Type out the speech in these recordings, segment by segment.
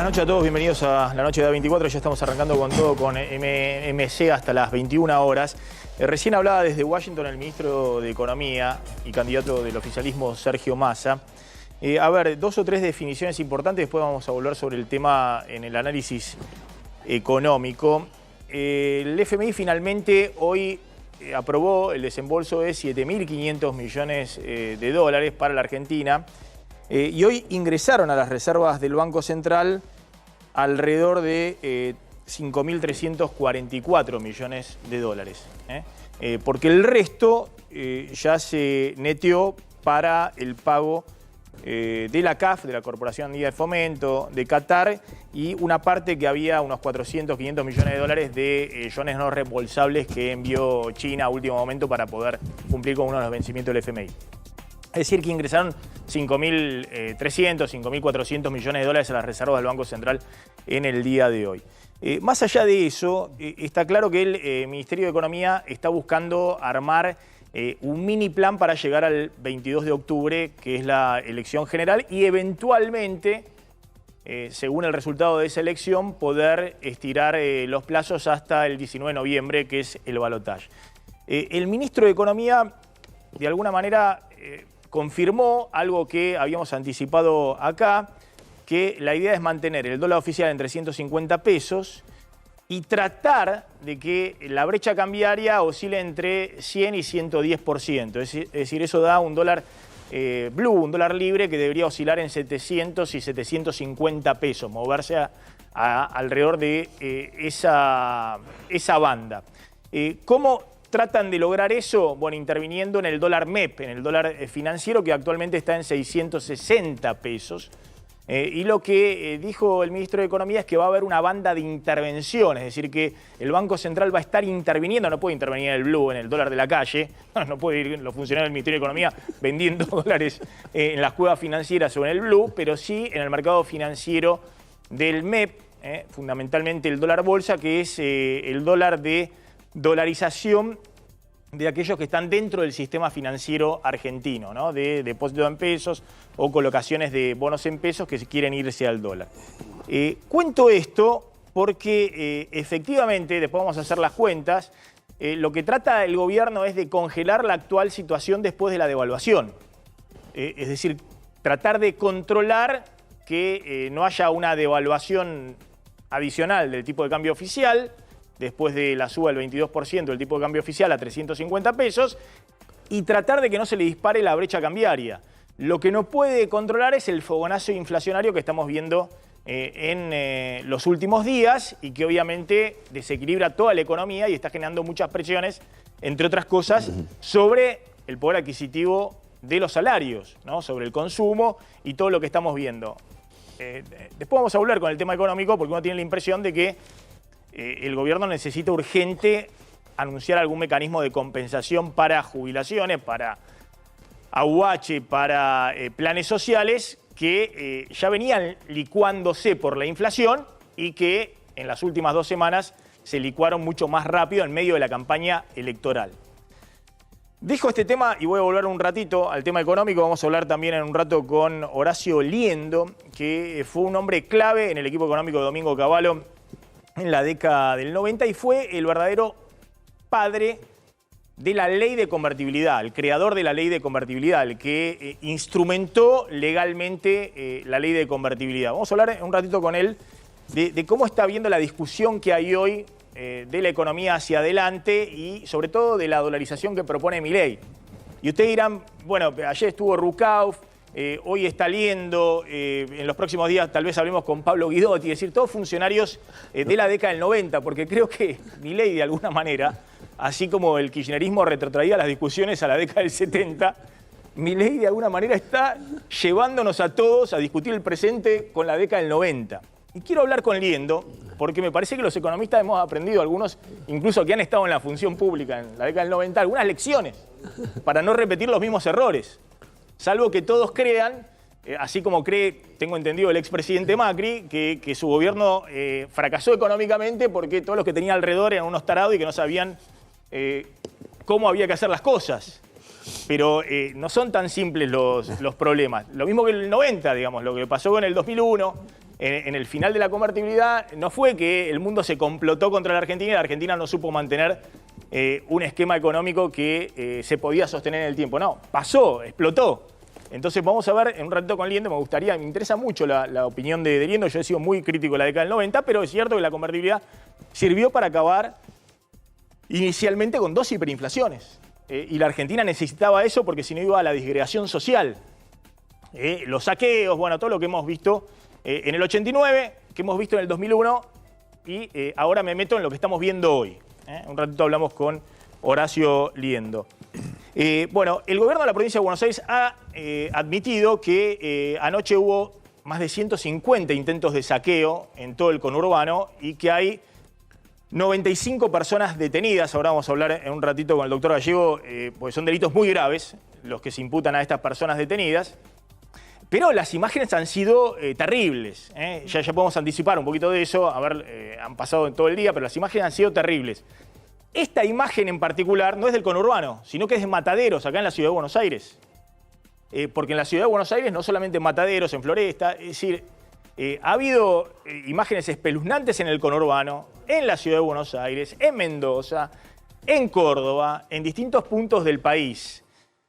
Buenas noches a todos, bienvenidos a la noche de A24. Ya estamos arrancando con todo con MC hasta las 21 horas. Recién hablaba desde Washington el ministro de Economía y candidato del oficialismo, Sergio Massa. A ver, dos o tres definiciones importantes, después vamos a volver sobre el tema en el análisis económico. El FMI finalmente hoy aprobó el desembolso de 7.500 millones de dólares para la Argentina. Y hoy ingresaron a las reservas del Banco Central alrededor de 5.344 millones de dólares. Porque el resto ya se neteó para el pago de la CAF, de la Corporación Andina de Fomento, de Qatar, y una parte que había unos 400, 500 millones de dólares de yuanes no reembolsables que envió China a último momento para poder cumplir con uno de los vencimientos del FMI. Es decir, que ingresaron 5.300, 5.400 millones de dólares a las reservas del Banco Central en el día de hoy. Más allá de eso, está claro que el Ministerio de Economía está buscando armar un mini plan para llegar al 22 de octubre, que es la elección general, y eventualmente, según el resultado de esa elección, poder estirar los plazos hasta el 19 de noviembre, que es el balotaje. El ministro de Economía, de alguna manera, confirmó algo que habíamos anticipado acá, que la idea es mantener el dólar oficial en 350 pesos y tratar de que la brecha cambiaria oscile entre 100 y 110%. Es decir, eso da un dólar blue, un dólar libre que debería oscilar en 700 y 750 pesos, moverse alrededor de esa banda. ¿Cómo tratan de lograr eso? Bueno, interviniendo en el dólar MEP, en el dólar financiero, que actualmente está en 660 pesos. Y lo que dijo el ministro de Economía es que va a haber una banda de intervención, es decir, que el Banco Central va a estar interviniendo, no puede intervenir en el blue, en el dólar de la calle, no puede ir los funcionarios del Ministerio de Economía vendiendo dólares en las cuevas financieras o en el blue, pero sí en el mercado financiero del MEP, fundamentalmente el dólar bolsa, que es el dólar de dolarización de aquellos que están dentro del sistema financiero argentino, ¿no? De depósitos en pesos o colocaciones de bonos en pesos que quieren irse al dólar. Cuento esto porque efectivamente, después vamos a hacer las cuentas, lo que trata el gobierno es de congelar la actual situación después de la devaluación. Es decir, tratar de controlar que no haya una devaluación adicional del tipo de cambio oficial, después de la suba del 22% del tipo de cambio oficial a 350 pesos, y tratar de que no se le dispare la brecha cambiaria. Lo que no puede controlar es el fogonazo inflacionario que estamos viendo en los últimos días y que obviamente desequilibra toda la economía y está generando muchas presiones, entre otras cosas, sobre el poder adquisitivo de los salarios, ¿no? Sobre el consumo y todo lo que estamos viendo. Después vamos a volver con el tema económico porque uno tiene la impresión de que el gobierno necesita urgente anunciar algún mecanismo de compensación para jubilaciones, para AUH, para planes sociales que ya venían licuándose por la inflación y que en las últimas 2 semanas se licuaron mucho más rápido en medio de la campaña electoral. Dijo este tema, y voy a volver un ratito al tema económico, vamos a hablar también en un rato con Horacio Liendo, que fue un hombre clave en el equipo económico de Domingo Cavallo en la década del 90 y fue el verdadero padre de la ley de convertibilidad, el creador de la ley de convertibilidad, el que instrumentó legalmente la ley de convertibilidad. Vamos a hablar un ratito con él de cómo está viendo la discusión que hay hoy de la economía hacia adelante y sobre todo de la dolarización que propone Milei. Y ustedes dirán, bueno, ayer estuvo Rucauf, hoy está Liendo, en los próximos días tal vez hablemos con Pablo Guidotti, es decir, todos funcionarios de la década del 90, porque creo que Milei de alguna manera, así como el kirchnerismo retrotraía las discusiones a la década del 70, Milei de alguna manera está llevándonos a todos a discutir el presente con la década del 90. Y quiero hablar con Liendo, porque me parece que los economistas hemos aprendido, algunos incluso que han estado en la función pública en la década del 90, algunas lecciones para no repetir los mismos errores. Salvo que todos crean, así como cree, tengo entendido, el expresidente Macri, que su gobierno fracasó económicamente porque todos los que tenía alrededor eran unos tarados y que no sabían cómo había que hacer las cosas. Pero no son tan simples los problemas. Lo mismo que en el 90, digamos, lo que pasó con el 2001, en el final de la convertibilidad no fue que el mundo se complotó contra la Argentina y la Argentina no supo mantener un esquema económico que se podía sostener en el tiempo. No, pasó, explotó. Entonces vamos a ver en un ratito con Liendo, me interesa mucho la opinión de Liendo. Yo he sido muy crítico de la década del 90, pero es cierto que la convertibilidad sirvió para acabar inicialmente con 2 hiperinflaciones. Y la Argentina necesitaba eso porque si no iba a la disgregación social. Los saqueos, bueno, todo lo que hemos visto en el 89, que hemos visto en el 2001 y ahora me meto en lo que estamos viendo hoy. Un ratito hablamos con Horacio Liendo. Bueno, el gobierno de la provincia de Buenos Aires ha admitido que anoche hubo más de 150 intentos de saqueo en todo el conurbano y que hay 95 personas detenidas. Ahora vamos a hablar en un ratito con el doctor Gallego, porque son delitos muy graves los que se imputan a estas personas detenidas. Pero las imágenes han sido terribles. Ya podemos anticipar un poquito de eso. A ver, han pasado en todo el día, pero las imágenes han sido terribles. Esta imagen en particular no es del conurbano, sino que es de Mataderos, acá en la ciudad de Buenos Aires. Porque en la ciudad de Buenos Aires, no solamente en Mataderos, en Floresta, es decir, ha habido imágenes espeluznantes en el conurbano, en la ciudad de Buenos Aires, en Mendoza, en Córdoba, en distintos puntos del país.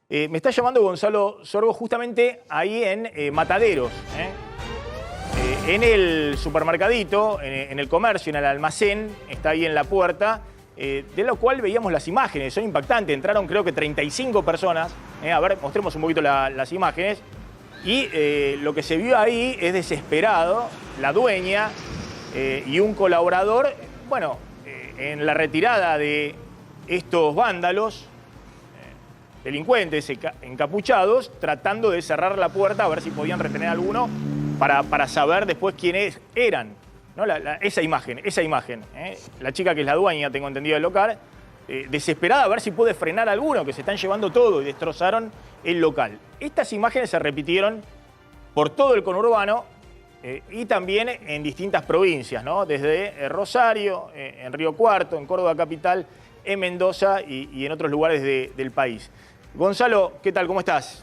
Me está llamando Gonzalo Sorgo justamente ahí en Mataderos, en el supermercadito, en el comercio, en el almacén, está ahí en la puerta, de lo cual veíamos las imágenes, son impactantes. Entraron creo que 35 personas. A ver, mostremos un poquito las imágenes. Y lo que se vio ahí es desesperado, la dueña y un colaborador, bueno, en la retirada de estos vándalos, delincuentes encapuchados, tratando de cerrar la puerta a ver si podían retener a alguno para saber después quiénes eran. ¿No? Esa imagen. La chica que es la dueña, tengo entendido, del local, desesperada a ver si puede frenar a alguno, que se están llevando todo y destrozaron el local. Estas imágenes se repitieron por todo el conurbano y también en distintas provincias, ¿no? Desde Rosario, en Río Cuarto, en Córdoba capital, en Mendoza y en otros lugares del país. Gonzalo, ¿qué tal? ¿Cómo estás?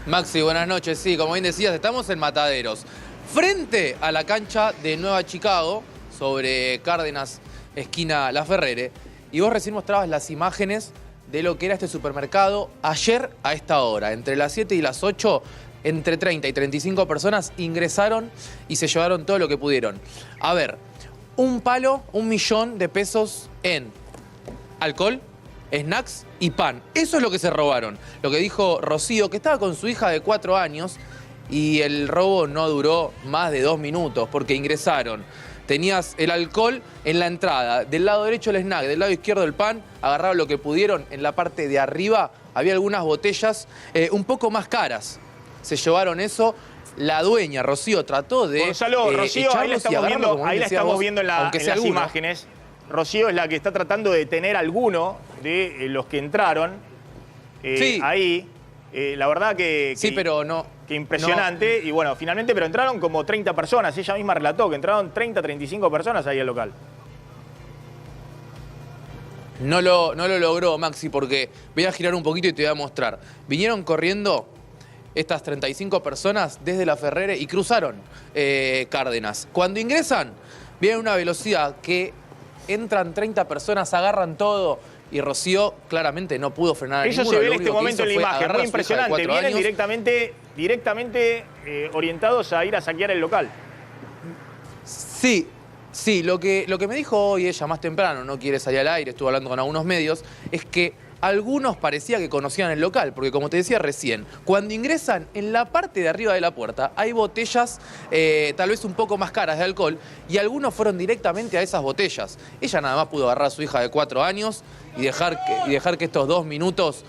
Maxi, buenas noches. Sí, como bien decías, estamos en Mataderos, frente a la cancha de Nueva Chicago, sobre Cárdenas, esquina La Ferrere. Y vos recién mostrabas las imágenes de lo que era este supermercado ayer a esta hora. Entre las 7 y las 8, entre 30 y 35 personas ingresaron y se llevaron todo lo que pudieron. A ver, un palo, 1 millón de pesos en alcohol, snacks y pan. Eso es lo que se robaron. Lo que dijo Rocío, que estaba con su hija de 4 años y el robo no duró más de 2 minutos porque ingresaron. Tenías el alcohol en la entrada, del lado derecho el snack, del lado izquierdo el pan, agarraron lo que pudieron. En la parte de arriba había algunas botellas un poco más caras. Se llevaron eso. La dueña, Rocío, trató de Gonzalo, Rocío, ahí la estamos viendo en las imágenes. Rocío es la que está tratando de detener a alguno de los que entraron sí. Ahí. La verdad que sí, pero no. Que impresionante. No. Y bueno, finalmente, pero entraron como 30 personas. Ella misma relató que entraron 30, 35 personas ahí al local. No lo logró, Maxi, porque voy a girar un poquito y te voy a mostrar. Vinieron corriendo estas 35 personas desde La Ferrere y cruzaron Cárdenas. Cuando ingresan, vienen a una velocidad que entran 30 personas, agarran todo y Rocío claramente no pudo frenar a ninguno. Eso se ve en este momento en la imagen, muy impresionante. Vienen directamente orientados a ir a saquear el local. Sí, lo que me dijo hoy ella más temprano, no quiere salir al aire, estuvo hablando con algunos medios, es que algunos parecía que conocían el local, porque como te decía recién, cuando ingresan en la parte de arriba de la puerta hay botellas tal vez un poco más caras de alcohol y algunos fueron directamente a esas botellas. Ella nada más pudo agarrar a su hija de 4 años y dejar que estos 2 minutos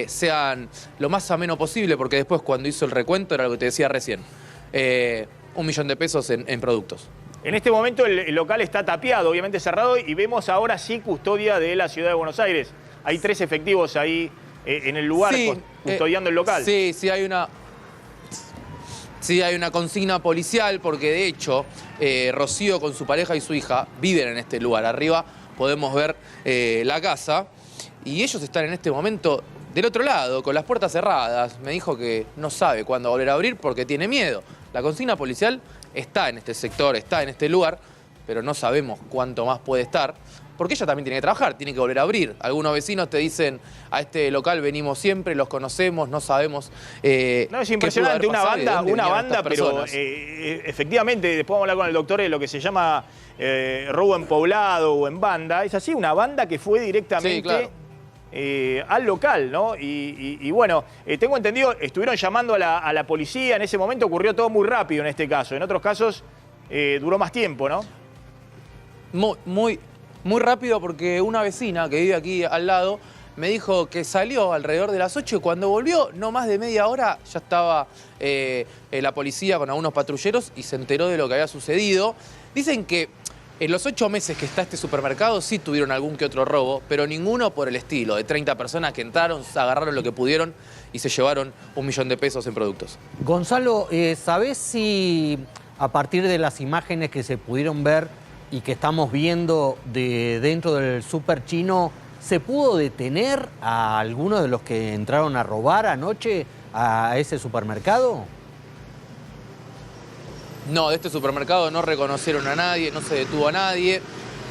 sean lo más ameno posible, porque después cuando hizo el recuento era lo que te decía recién, 1 millón de pesos en productos. En este momento el local está tapiado, obviamente cerrado, y vemos ahora sí custodia de la ciudad de Buenos Aires. Hay 3 efectivos ahí en el lugar custodiando el local. Sí, hay una consigna policial porque de hecho Rocío con su pareja y su hija viven en este lugar. Arriba podemos ver la casa y ellos están en este momento del otro lado, con las puertas cerradas. Me dijo que no sabe cuándo volver a abrir porque tiene miedo. La consigna policial está en este sector, está en este lugar, pero no sabemos cuánto más puede estar, porque ella también tiene que trabajar, tiene que volver a abrir. Algunos vecinos te dicen, a este local venimos siempre, los conocemos, no sabemos. No, es impresionante, una banda, pero efectivamente, después vamos a hablar con el doctor de lo que se llama robo en poblado o en banda. Es así, una banda que fue directamente... Sí, claro. Al local, ¿no? Y bueno, tengo entendido, estuvieron llamando a la policía, en ese momento ocurrió todo muy rápido en este caso, en otros casos duró más tiempo, ¿no? Muy rápido, porque una vecina que vive aquí al lado me dijo que salió alrededor de las 8 y cuando volvió, no más de media hora, ya estaba la policía con algunos patrulleros y se enteró de lo que había sucedido. Dicen que en los 8 meses que está este supermercado sí tuvieron algún que otro robo, pero ninguno por el estilo, de 30 personas que entraron, agarraron lo que pudieron y se llevaron 1 millón de pesos en productos. Gonzalo, ¿sabés si a partir de las imágenes que se pudieron ver y que estamos viendo de dentro del súper chino, se pudo detener a algunos de los que entraron a robar anoche a ese supermercado? No, de este supermercado no reconocieron a nadie, no se detuvo a nadie.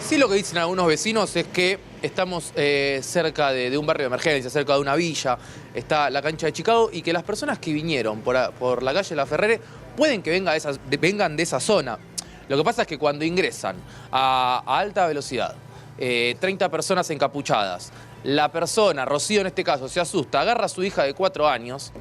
Sí, lo que dicen algunos vecinos es que estamos cerca de un barrio de emergencia, cerca de una villa, está la cancha de Chicago, y que las personas que vinieron por la calle La Ferrere pueden que vengan de esa zona. Lo que pasa es que cuando ingresan a alta velocidad, 30 personas encapuchadas, la persona, Rocío en este caso, se asusta, agarra a su hija de 4 años,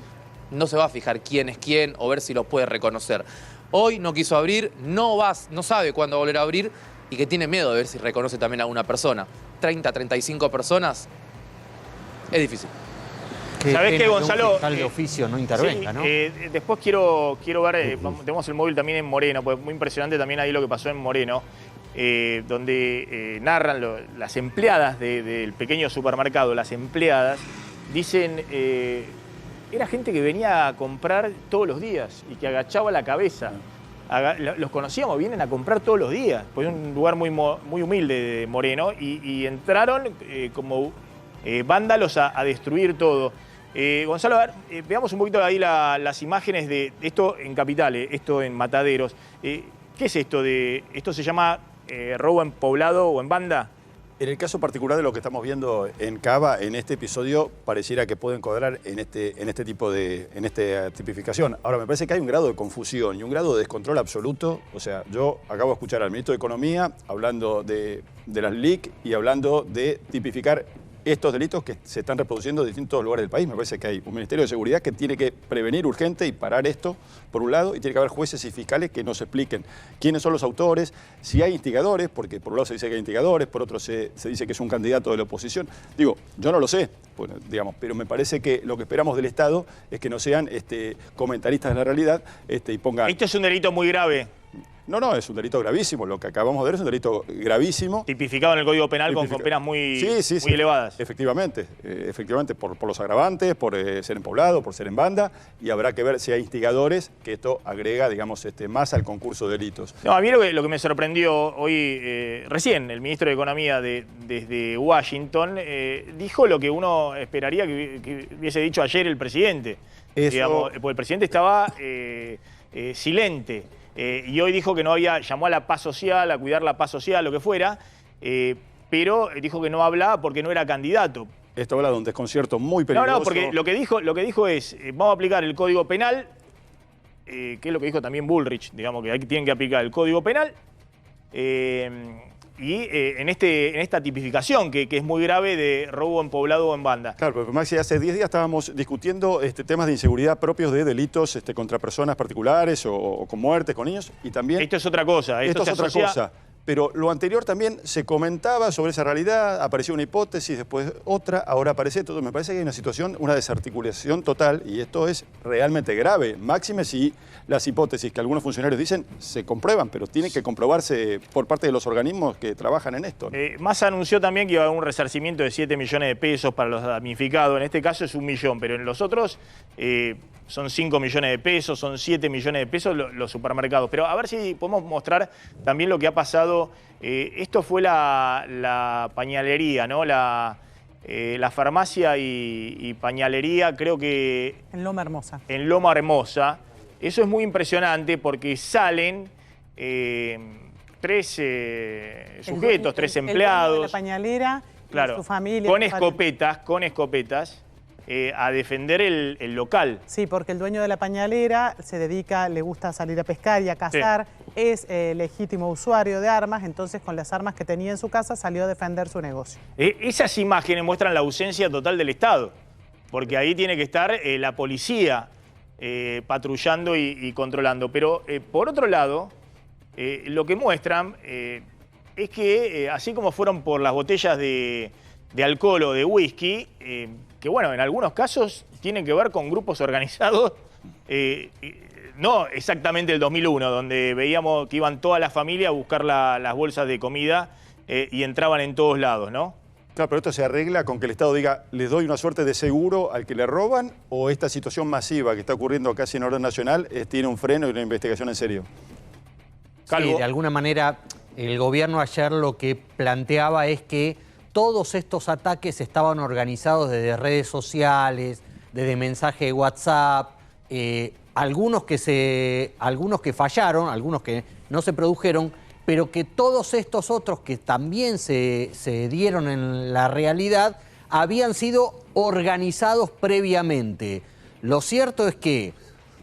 no se va a fijar quién es quién o ver si los puede reconocer. Hoy no quiso abrir, no sabe cuándo volver a abrir y que tiene miedo de ver si reconoce también a una persona. 30, 35 personas, es difícil. ¿Sabés qué, Gonzalo? Un fiscal de oficio no intervenga, sí, ¿no? Después quiero ver, tenemos el móvil también en Moreno, pues muy impresionante también ahí lo que pasó en Moreno, donde narran las empleadas del pequeño supermercado, las empleadas, dicen, era gente que venía a comprar todos los días y que agachaba la cabeza. Los conocíamos, vienen a comprar todos los días, pues es un lugar muy humilde de Moreno, y entraron como vándalos a destruir todo. Gonzalo, a ver, veamos un poquito ahí las imágenes de esto en Capital, esto en Mataderos. ¿Qué es esto? ¿Esto se llama robo en poblado o en banda? En el caso particular de lo que estamos viendo en Cava, en este episodio, pareciera que puede encuadrar en esta tipificación. Ahora, me parece que hay un grado de confusión y un grado de descontrol absoluto. O sea, yo acabo de escuchar al ministro de Economía hablando de las LIC y hablando de tipificar estos delitos que se están reproduciendo en distintos lugares del país. Me parece que hay un Ministerio de Seguridad que tiene que prevenir urgente y parar esto, por un lado, y tiene que haber jueces y fiscales que nos expliquen quiénes son los autores, si hay instigadores, porque por un lado se dice que hay instigadores, por otro se dice que es un candidato de la oposición. Digo, yo no lo sé, bueno, digamos, pero me parece que lo que esperamos del Estado es que no sean comentaristas de la realidad y pongan... Esto es un delito muy grave. No, es un delito gravísimo. Lo que acabamos de ver es un delito gravísimo. Tipificado en el Código Penal con penas muy elevadas. Efectivamente, por los agravantes, por ser en poblado, por ser en banda, y habrá que ver si hay instigadores, que esto agrega, digamos, más al concurso de delitos. No, a mí lo que me sorprendió hoy, recién, el ministro de Economía desde Washington, dijo lo que uno esperaría que hubiese dicho ayer el presidente. Digamos, porque el presidente estaba silente. Y hoy dijo que llamó a la paz social, a cuidar la paz social, lo que fuera, pero dijo que no hablaba porque no era candidato. Esto habla de un desconcierto muy peligroso. No, porque lo que dijo es, vamos a aplicar el Código Penal, que es lo que dijo también Bullrich, digamos que tienen que aplicar el Código Penal, en esta tipificación que es muy grave de robo en poblado o en banda. Claro, pero Maxi, hace 10 días estábamos discutiendo temas de inseguridad propios de delitos contra personas particulares o con muertes, con niños, y también... Esto es otra cosa. Esto es otra cosa. Pero lo anterior también se comentaba sobre esa realidad, apareció una hipótesis, después otra, ahora aparece todo. Me parece que hay una situación, una desarticulación total, y esto es realmente grave. Máxime si las hipótesis que algunos funcionarios dicen se comprueban, pero tienen que comprobarse por parte de los organismos que trabajan en esto, ¿no? Massa anunció también que iba a haber un resarcimiento de 7 millones de pesos para los damnificados. En este caso es 1 millón, pero en los otros son 5 millones de pesos, son 7 millones de pesos los supermercados. Pero a ver si podemos mostrar también lo que ha pasado. Esto fue la pañalería, ¿no? La farmacia y pañalería, creo que... En Loma Hermosa. En Loma Hermosa. Eso es muy impresionante porque salen 3 sujetos, 3 empleados. El dueño de la pañalera, claro, su familia. con escopetas, a defender el local. Sí, porque el dueño de la pañalera se dedica, le gusta salir a pescar y a cazar, es legítimo usuario de armas, entonces con las armas que tenía en su casa salió a defender su negocio. Esas imágenes muestran la ausencia total del Estado, porque ahí tiene que estar la policía patrullando y controlando. Pero por otro lado, lo que muestran es que así como fueron por las botellas de alcohol o de whisky, que bueno, en algunos casos tienen que ver con grupos organizados, no exactamente el 2001, donde veíamos que iban toda la familia a buscar las bolsas de comida y entraban en todos lados, ¿no? Claro, pero esto se arregla con que el Estado diga, les doy una suerte de seguro al que le roban, o esta situación masiva que está ocurriendo casi en orden nacional tiene un freno y una investigación en serio. Calvo. Sí, de alguna manera el gobierno ayer lo que planteaba es que todos estos ataques estaban organizados desde redes sociales, desde mensaje de WhatsApp, algunos que fallaron, algunos que no se produjeron, pero que todos estos otros que también se dieron en la realidad habían sido organizados previamente. Lo cierto es que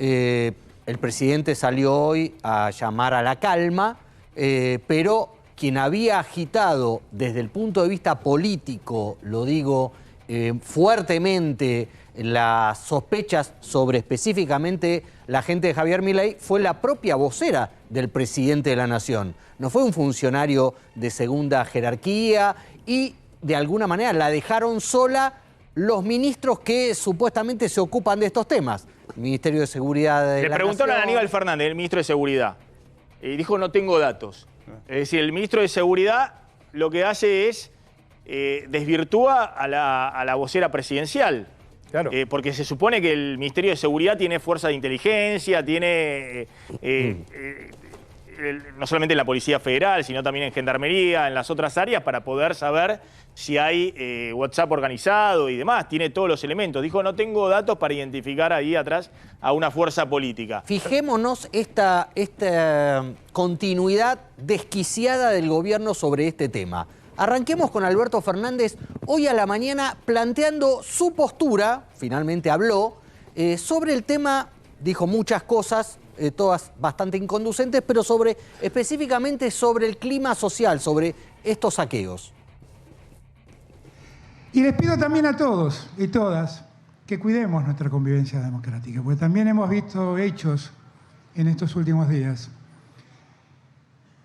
el presidente salió hoy a llamar a la calma, pero quien había agitado desde el punto de vista político, lo digo fuertemente, las sospechas sobre específicamente la gente de Javier Milei fue la propia vocera del presidente de la Nación. No fue un funcionario de segunda jerarquía y de alguna manera la dejaron sola los ministros que supuestamente se ocupan de estos temas. El Ministerio de Seguridad de la Nación. Le preguntaron a Aníbal Fernández, el ministro de Seguridad, y dijo no tengo datos. Es decir, el ministro de Seguridad lo que hace es desvirtúa a la vocera presidencial. Claro. Porque se supone que el Ministerio de Seguridad tiene fuerza de inteligencia, tiene no solamente en la Policía Federal, sino también en Gendarmería, en las otras áreas, para poder saber si hay WhatsApp organizado y demás. Tiene todos los elementos. Dijo, no tengo datos para identificar ahí atrás a una fuerza política. Fijémonos esta continuidad desquiciada del gobierno sobre este tema. Arranquemos con Alberto Fernández hoy a la mañana planteando su postura, finalmente habló, sobre el tema, dijo muchas cosas, todas bastante inconducentes, pero específicamente sobre el clima social, sobre estos saqueos. Y les pido también a todos y todas que cuidemos nuestra convivencia democrática, porque también hemos visto hechos en estos últimos días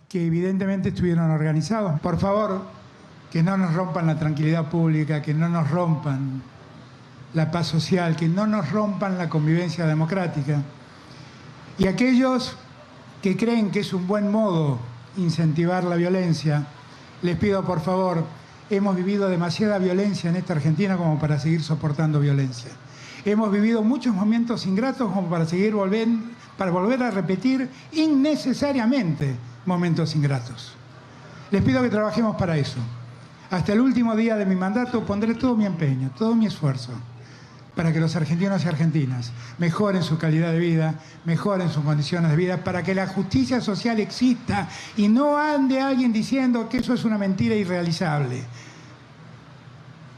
que evidentemente estuvieron organizados. Por favor, que no nos rompan la tranquilidad pública, que no nos rompan la paz social, que no nos rompan la convivencia democrática. Y aquellos que creen que es un buen modo incentivar la violencia, les pido por favor, hemos vivido demasiada violencia en esta Argentina como para seguir soportando violencia. Hemos vivido muchos momentos ingratos como para volver a repetir innecesariamente momentos ingratos. Les pido que trabajemos para eso. Hasta el último día de mi mandato pondré todo mi empeño, todo mi esfuerzo para que los argentinos y argentinas mejoren su calidad de vida, mejoren sus condiciones de vida, para que la justicia social exista y no ande alguien diciendo que eso es una mentira irrealizable.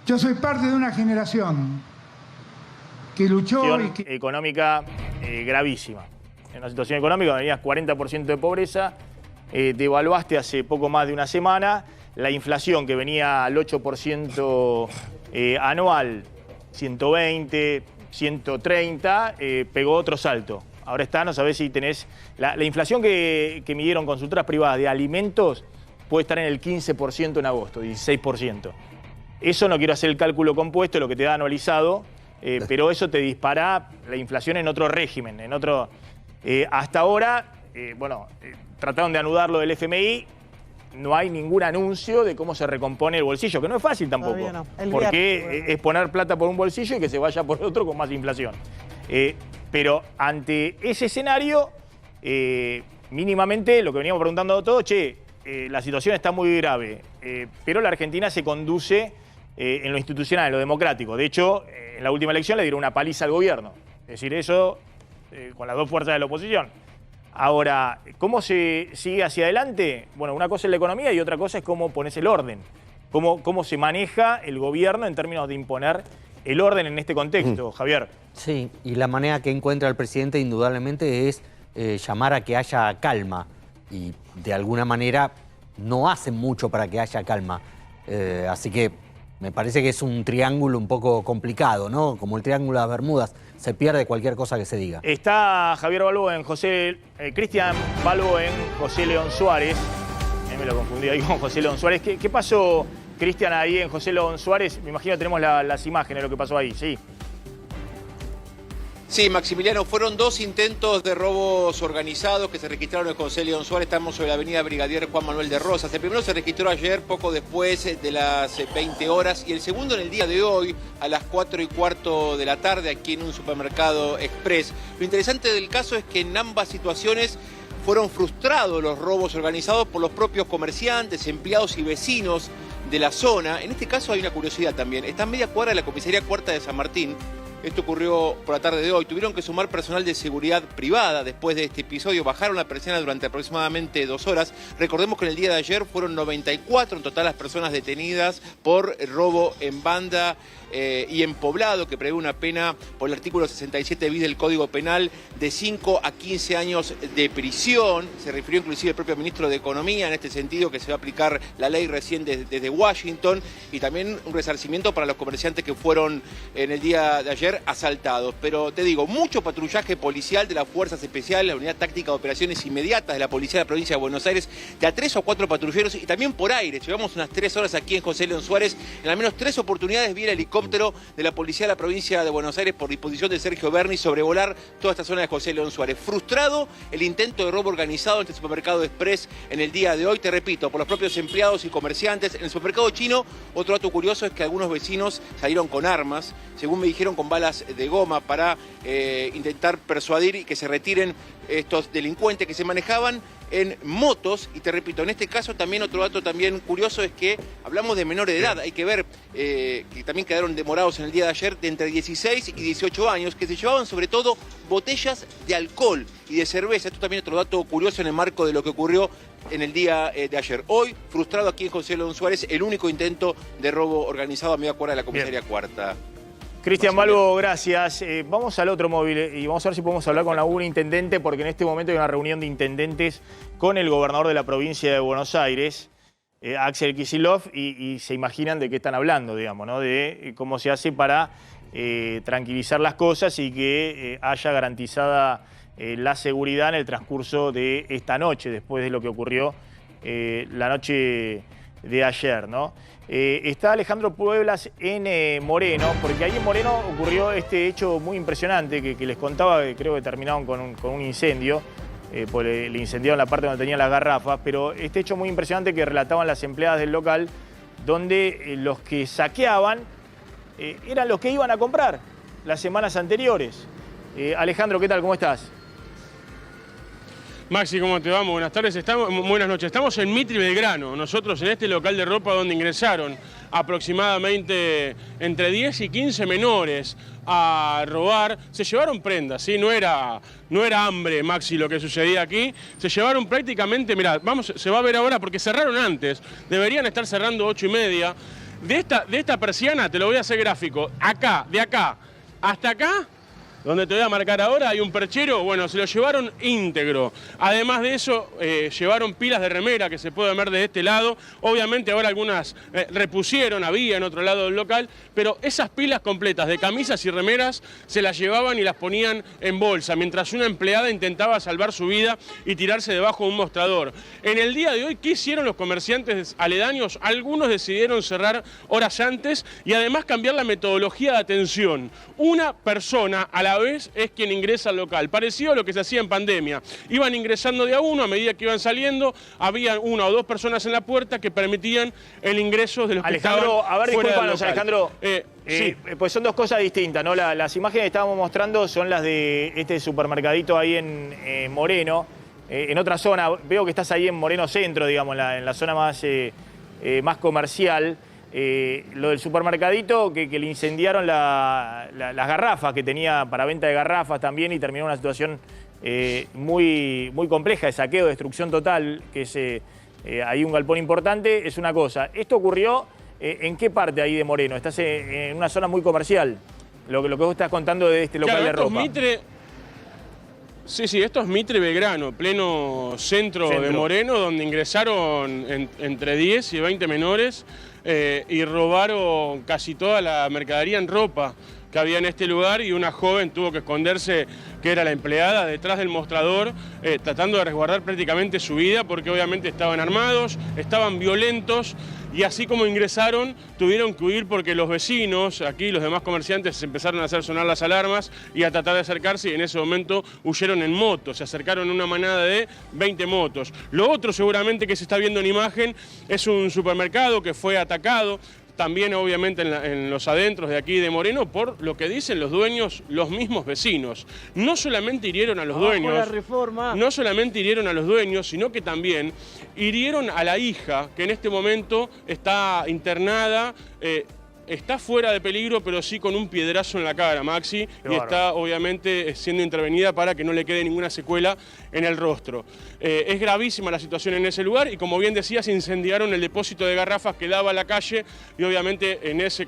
Yo soy parte de una generación que luchó y que... económica gravísima. En una situación económica donde tenías 40% de pobreza, devaluaste hace poco más de una semana, la inflación que venía al 8% anual, 120, 130, pegó otro salto. Ahora está, no sabés si tenés... La inflación que midieron consultoras privadas de alimentos puede estar en el 15% en agosto, 16%. Eso no quiero hacer el cálculo compuesto, lo que te da anualizado, pero eso te dispara la inflación en otro régimen, en otro... hasta ahora, trataron de anudarlo del FMI, no hay ningún anuncio de cómo se recompone el bolsillo, que no es fácil tampoco, no. porque es poner plata por un bolsillo y que se vaya por otro con más inflación. Pero ante ese escenario, mínimamente lo que veníamos preguntando todos, la situación está muy grave, pero la Argentina se conduce en lo institucional, en lo democrático. De hecho, en la última elección le dieron una paliza al gobierno. Es decir, eso con las dos fuerzas de la oposición. Ahora, ¿cómo se sigue hacia adelante? Bueno, una cosa es la economía y otra cosa es cómo pones el orden. Cómo se maneja el gobierno en términos de imponer el orden en este contexto, Javier. Sí, y la manera que encuentra el presidente indudablemente es llamar a que haya calma. Y de alguna manera no hacen mucho para que haya calma. Así que me parece que es un triángulo un poco complicado, ¿no? Como el triángulo de las Bermudas, se pierde cualquier cosa que se diga. Está Javier Balbo en Cristian Balbo en José León Suárez. Me lo confundí ahí con José León Suárez. ¿Qué pasó, Cristian, ahí en José León Suárez? Me imagino que tenemos las imágenes de lo que pasó ahí, sí. Sí, Maximiliano, fueron 2 intentos de robos organizados que se registraron en José León Suárez. Estamos sobre la avenida Brigadier Juan Manuel de Rosas. El primero se registró ayer, poco después de las 20 horas, y el segundo en el día de hoy, a las 4:15 de la tarde, aquí en un supermercado express. Lo interesante del caso es que en ambas situaciones fueron frustrados los robos organizados por los propios comerciantes, empleados y vecinos de la zona. En este caso hay una curiosidad también. Está a media cuadra de la comisaría cuarta de San Martín. Esto ocurrió por la tarde de hoy. Tuvieron que sumar personal de seguridad privada después de este episodio. Bajaron la persiana durante aproximadamente 2 horas. Recordemos que en el día de ayer fueron 94 en total las personas detenidas por robo en banda y en poblado, que prevé una pena por el artículo 67 bis del Código Penal de 5 a 15 años de prisión. Se refirió inclusive el propio ministro de Economía en este sentido, que se va a aplicar la ley recién desde Washington, y también un resarcimiento para los comerciantes que fueron en el día de ayer asaltados. Pero te digo, mucho patrullaje policial de las Fuerzas Especiales, la Unidad Táctica de Operaciones Inmediatas de la Policía de la Provincia de Buenos Aires, de a 3 o 4 patrulleros, y también por aire. Llevamos unas 3 horas aquí en José León Suárez. En al menos 3 oportunidades vi el helicóptero de la Policía de la Provincia de Buenos Aires por disposición de Sergio Berni sobrevolar toda esta zona de José León Suárez. Frustrado el intento de robo organizado en este supermercado express en el día de hoy, te repito, por los propios empleados y comerciantes. En el supermercado chino, otro dato curioso es que algunos vecinos salieron con armas, según me dijeron, con balas de goma, para intentar persuadir y que se retiren estos delincuentes que se manejaban en motos. Y te repito, en este caso también otro dato también curioso es que hablamos de menores de edad. Hay que ver que también quedaron demorados en el día de ayer de entre 16 y 18 años, que se llevaban sobre todo botellas de alcohol y de cerveza. Esto también es otro dato curioso en el marco de lo que ocurrió en el día de ayer. Hoy, frustrado aquí en José León Suárez, el único intento de robo organizado a media cuadra de la comisaría cuarta. Cristian Balbo, gracias. Vamos al otro móvil y vamos a ver si podemos hablar con algún intendente, porque en este momento hay una reunión de intendentes con el gobernador de la provincia de Buenos Aires, Axel Kicillof, y se imaginan de qué están hablando, digamos, ¿no? De cómo se hace para tranquilizar las cosas y que haya garantizada la seguridad en el transcurso de esta noche, después de lo que ocurrió la noche de ayer, ¿no? Está Alejandro Pueblas en Moreno, porque ahí en Moreno ocurrió este hecho muy impresionante que les contaba, que creo que terminaron con un incendio, porque le incendiaron la parte donde tenían las garrafas, pero este hecho muy impresionante que relataban las empleadas del local, donde los que saqueaban eran los que iban a comprar las semanas anteriores. Alejandro, ¿qué tal? ¿Cómo estás? Maxi, ¿cómo te vamos? Buenas tardes, buenas noches. Estamos en Mitre y Belgrano, nosotros en este local de ropa donde ingresaron aproximadamente entre 10 y 15 menores a robar. Se llevaron prendas, ¿sí? No era hambre, Maxi, lo que sucedía aquí. Se llevaron prácticamente, mirá, se va a ver ahora porque cerraron antes. Deberían estar cerrando 8:30. De esta persiana, te lo voy a hacer gráfico, de acá hasta acá, donde te voy a marcar ahora, hay un perchero, bueno, se lo llevaron íntegro. Además de eso, llevaron pilas de remera que se pueden ver de este lado. Obviamente ahora algunas repusieron, había en otro lado del local, pero esas pilas completas de camisas y remeras se las llevaban y las ponían en bolsa, mientras una empleada intentaba salvar su vida y tirarse debajo de un mostrador. En el día de hoy, ¿qué hicieron los comerciantes aledaños? Algunos decidieron cerrar horas antes y además cambiar la metodología de atención. Una persona a la vez es quien ingresa al local, parecido a lo que se hacía en pandemia. Iban ingresando de a uno, a medida que iban saliendo, había 1 o 2 personas en la puerta que permitían el ingreso de los que estaban fuera del local. Alejandro, sí. Pues son dos cosas distintas, ¿no? Las imágenes que estábamos mostrando son las de este supermercadito ahí en Moreno. En otra zona, veo que estás ahí en Moreno Centro, digamos, en la zona más comercial. lo del supermercadito, que le incendiaron las garrafas, que tenía para venta de garrafas también, y terminó en una situación muy compleja de saqueo, destrucción total, que es hay un galpón importante, es una cosa. Esto ocurrió ¿en qué parte ahí de Moreno? Estás en una zona muy comercial, lo que vos estás contando de este local de ropa. Sí, esto es Mitre Belgrano, pleno centro de Moreno, donde ingresaron entre 10 y 20 menores y robaron casi toda la mercadería en ropa que había en este lugar, y una joven tuvo que esconderse, que era la empleada, detrás del mostrador, tratando de resguardar prácticamente su vida, porque obviamente estaban armados, estaban violentos, y así como ingresaron, tuvieron que huir porque los vecinos, aquí los demás comerciantes, empezaron a hacer sonar las alarmas y a tratar de acercarse, y en ese momento huyeron en moto, se acercaron una manada de 20 motos. Lo otro seguramente que se está viendo en imagen es un supermercado que fue atacado, también obviamente en los adentros de aquí de Moreno, por lo que dicen los dueños, los mismos vecinos. No solamente hirieron a los dueños, sino que también hirieron a la hija, que en este momento está internada, está fuera de peligro, pero sí con un piedrazo en la cara, Maxi, y está obviamente siendo intervenida para que no le quede ninguna secuela en el rostro. Es gravísima la situación en ese lugar, y como bien decías, incendiaron el depósito de garrafas que daba a la calle, y obviamente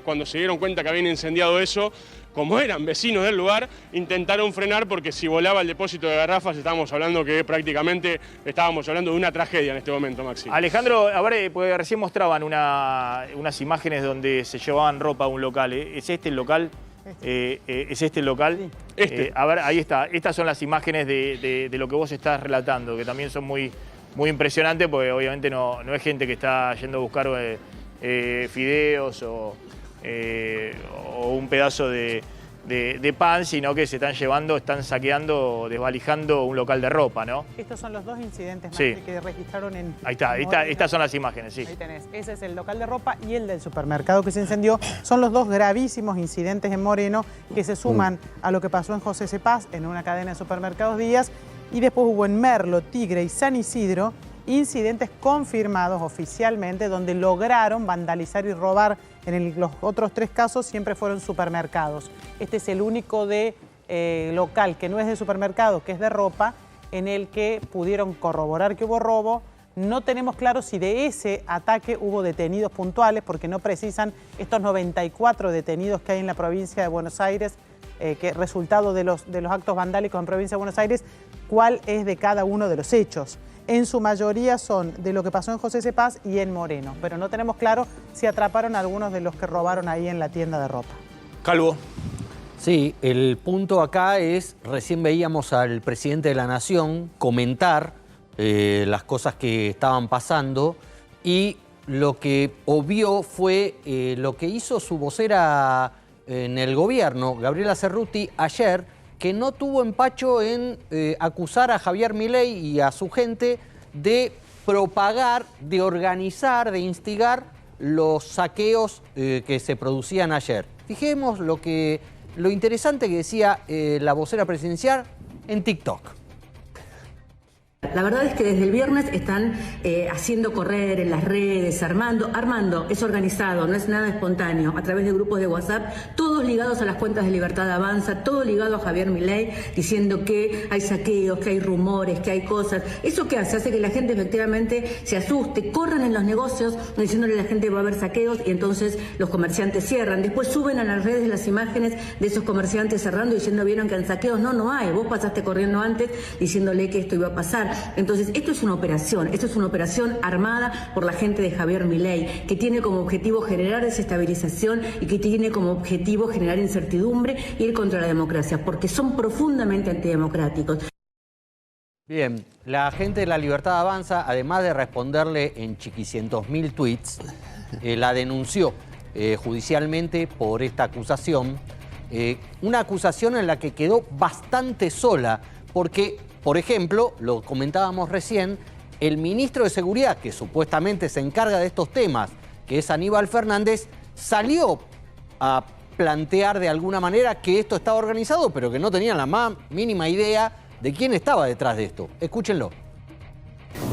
cuando se dieron cuenta que habían incendiado eso, como eran vecinos del lugar, intentaron frenar, porque si volaba el depósito de garrafas estábamos hablando que prácticamente estábamos hablando de una tragedia en este momento, Maxi. Alejandro, a ver, porque recién mostraban unas imágenes donde se llevaban ropa a un local. ¿Es este el local? ¿Es este el local? A ver, ahí está. Estas son las imágenes de lo que vos estás relatando, que también son muy impresionantes, porque obviamente no es gente que está yendo a buscar fideos o un pedazo de pan, sino que se están llevando, están saqueando, desvalijando un local de ropa, ¿no? Estos son los dos incidentes que registraron en... Ahí está, estas son las imágenes, sí. Ahí tenés, ese es el local de ropa y el del supermercado que se incendió. Son los dos gravísimos incidentes en Moreno que se suman a lo que pasó en José Cepaz, en una cadena de supermercados Díaz, y después hubo en Merlo, Tigre y San Isidro incidentes confirmados oficialmente donde lograron vandalizar y robar. En los otros 3 casos siempre fueron supermercados. Este es el único local que no es de supermercado, que es de ropa, en el que pudieron corroborar que hubo robo. No tenemos claro si de ese ataque hubo detenidos puntuales, porque no precisan estos 94 detenidos que hay en la provincia de Buenos Aires, que resultado de los actos vandálicos en provincia de Buenos Aires, cuál es de cada uno de los hechos. En su mayoría son de lo que pasó en José Cepaz y en Moreno, pero no tenemos claro si atraparon a algunos de los que robaron ahí en la tienda de ropa. Calvo. Sí, el punto acá es, recién veíamos al presidente de la Nación comentar las cosas que estaban pasando, y lo que obvió fue lo que hizo su vocera en el gobierno, Gabriela Cerruti, ayer, que no tuvo empacho en acusar a Javier Milei y a su gente de propagar, de organizar, de instigar los saqueos que se producían ayer. Fijemos lo interesante que decía la vocera presidencial en TikTok. La verdad es que desde el viernes están haciendo correr en las redes, armando, es organizado, no es nada espontáneo, a través de grupos de WhatsApp, todos ligados a las cuentas de Libertad Avanza, todo ligado a Javier Milei, diciendo que hay saqueos, que hay rumores, que hay cosas. ¿Eso qué hace? Hace que la gente efectivamente se asuste, corran en los negocios diciéndole a la gente va a haber saqueos, y entonces los comerciantes cierran. Después suben a las redes las imágenes de esos comerciantes cerrando diciendo vieron que hay saqueos. No hay, vos pasaste corriendo antes diciéndole que esto iba a pasar. Entonces, esto es una operación armada por la gente de Javier Milei, que tiene como objetivo generar desestabilización y que tiene como objetivo generar incertidumbre y ir contra la democracia, porque son profundamente antidemocráticos. Bien, la gente de la Libertad Avanza, además de responderle en chiquicientos mil tweets, la denunció judicialmente por esta acusación, una acusación en la que quedó bastante sola, porque, por ejemplo, lo comentábamos recién, el ministro de Seguridad, que supuestamente se encarga de estos temas, que es Aníbal Fernández, salió a plantear de alguna manera que esto estaba organizado, pero que no tenían la más mínima idea de quién estaba detrás de esto. Escúchenlo.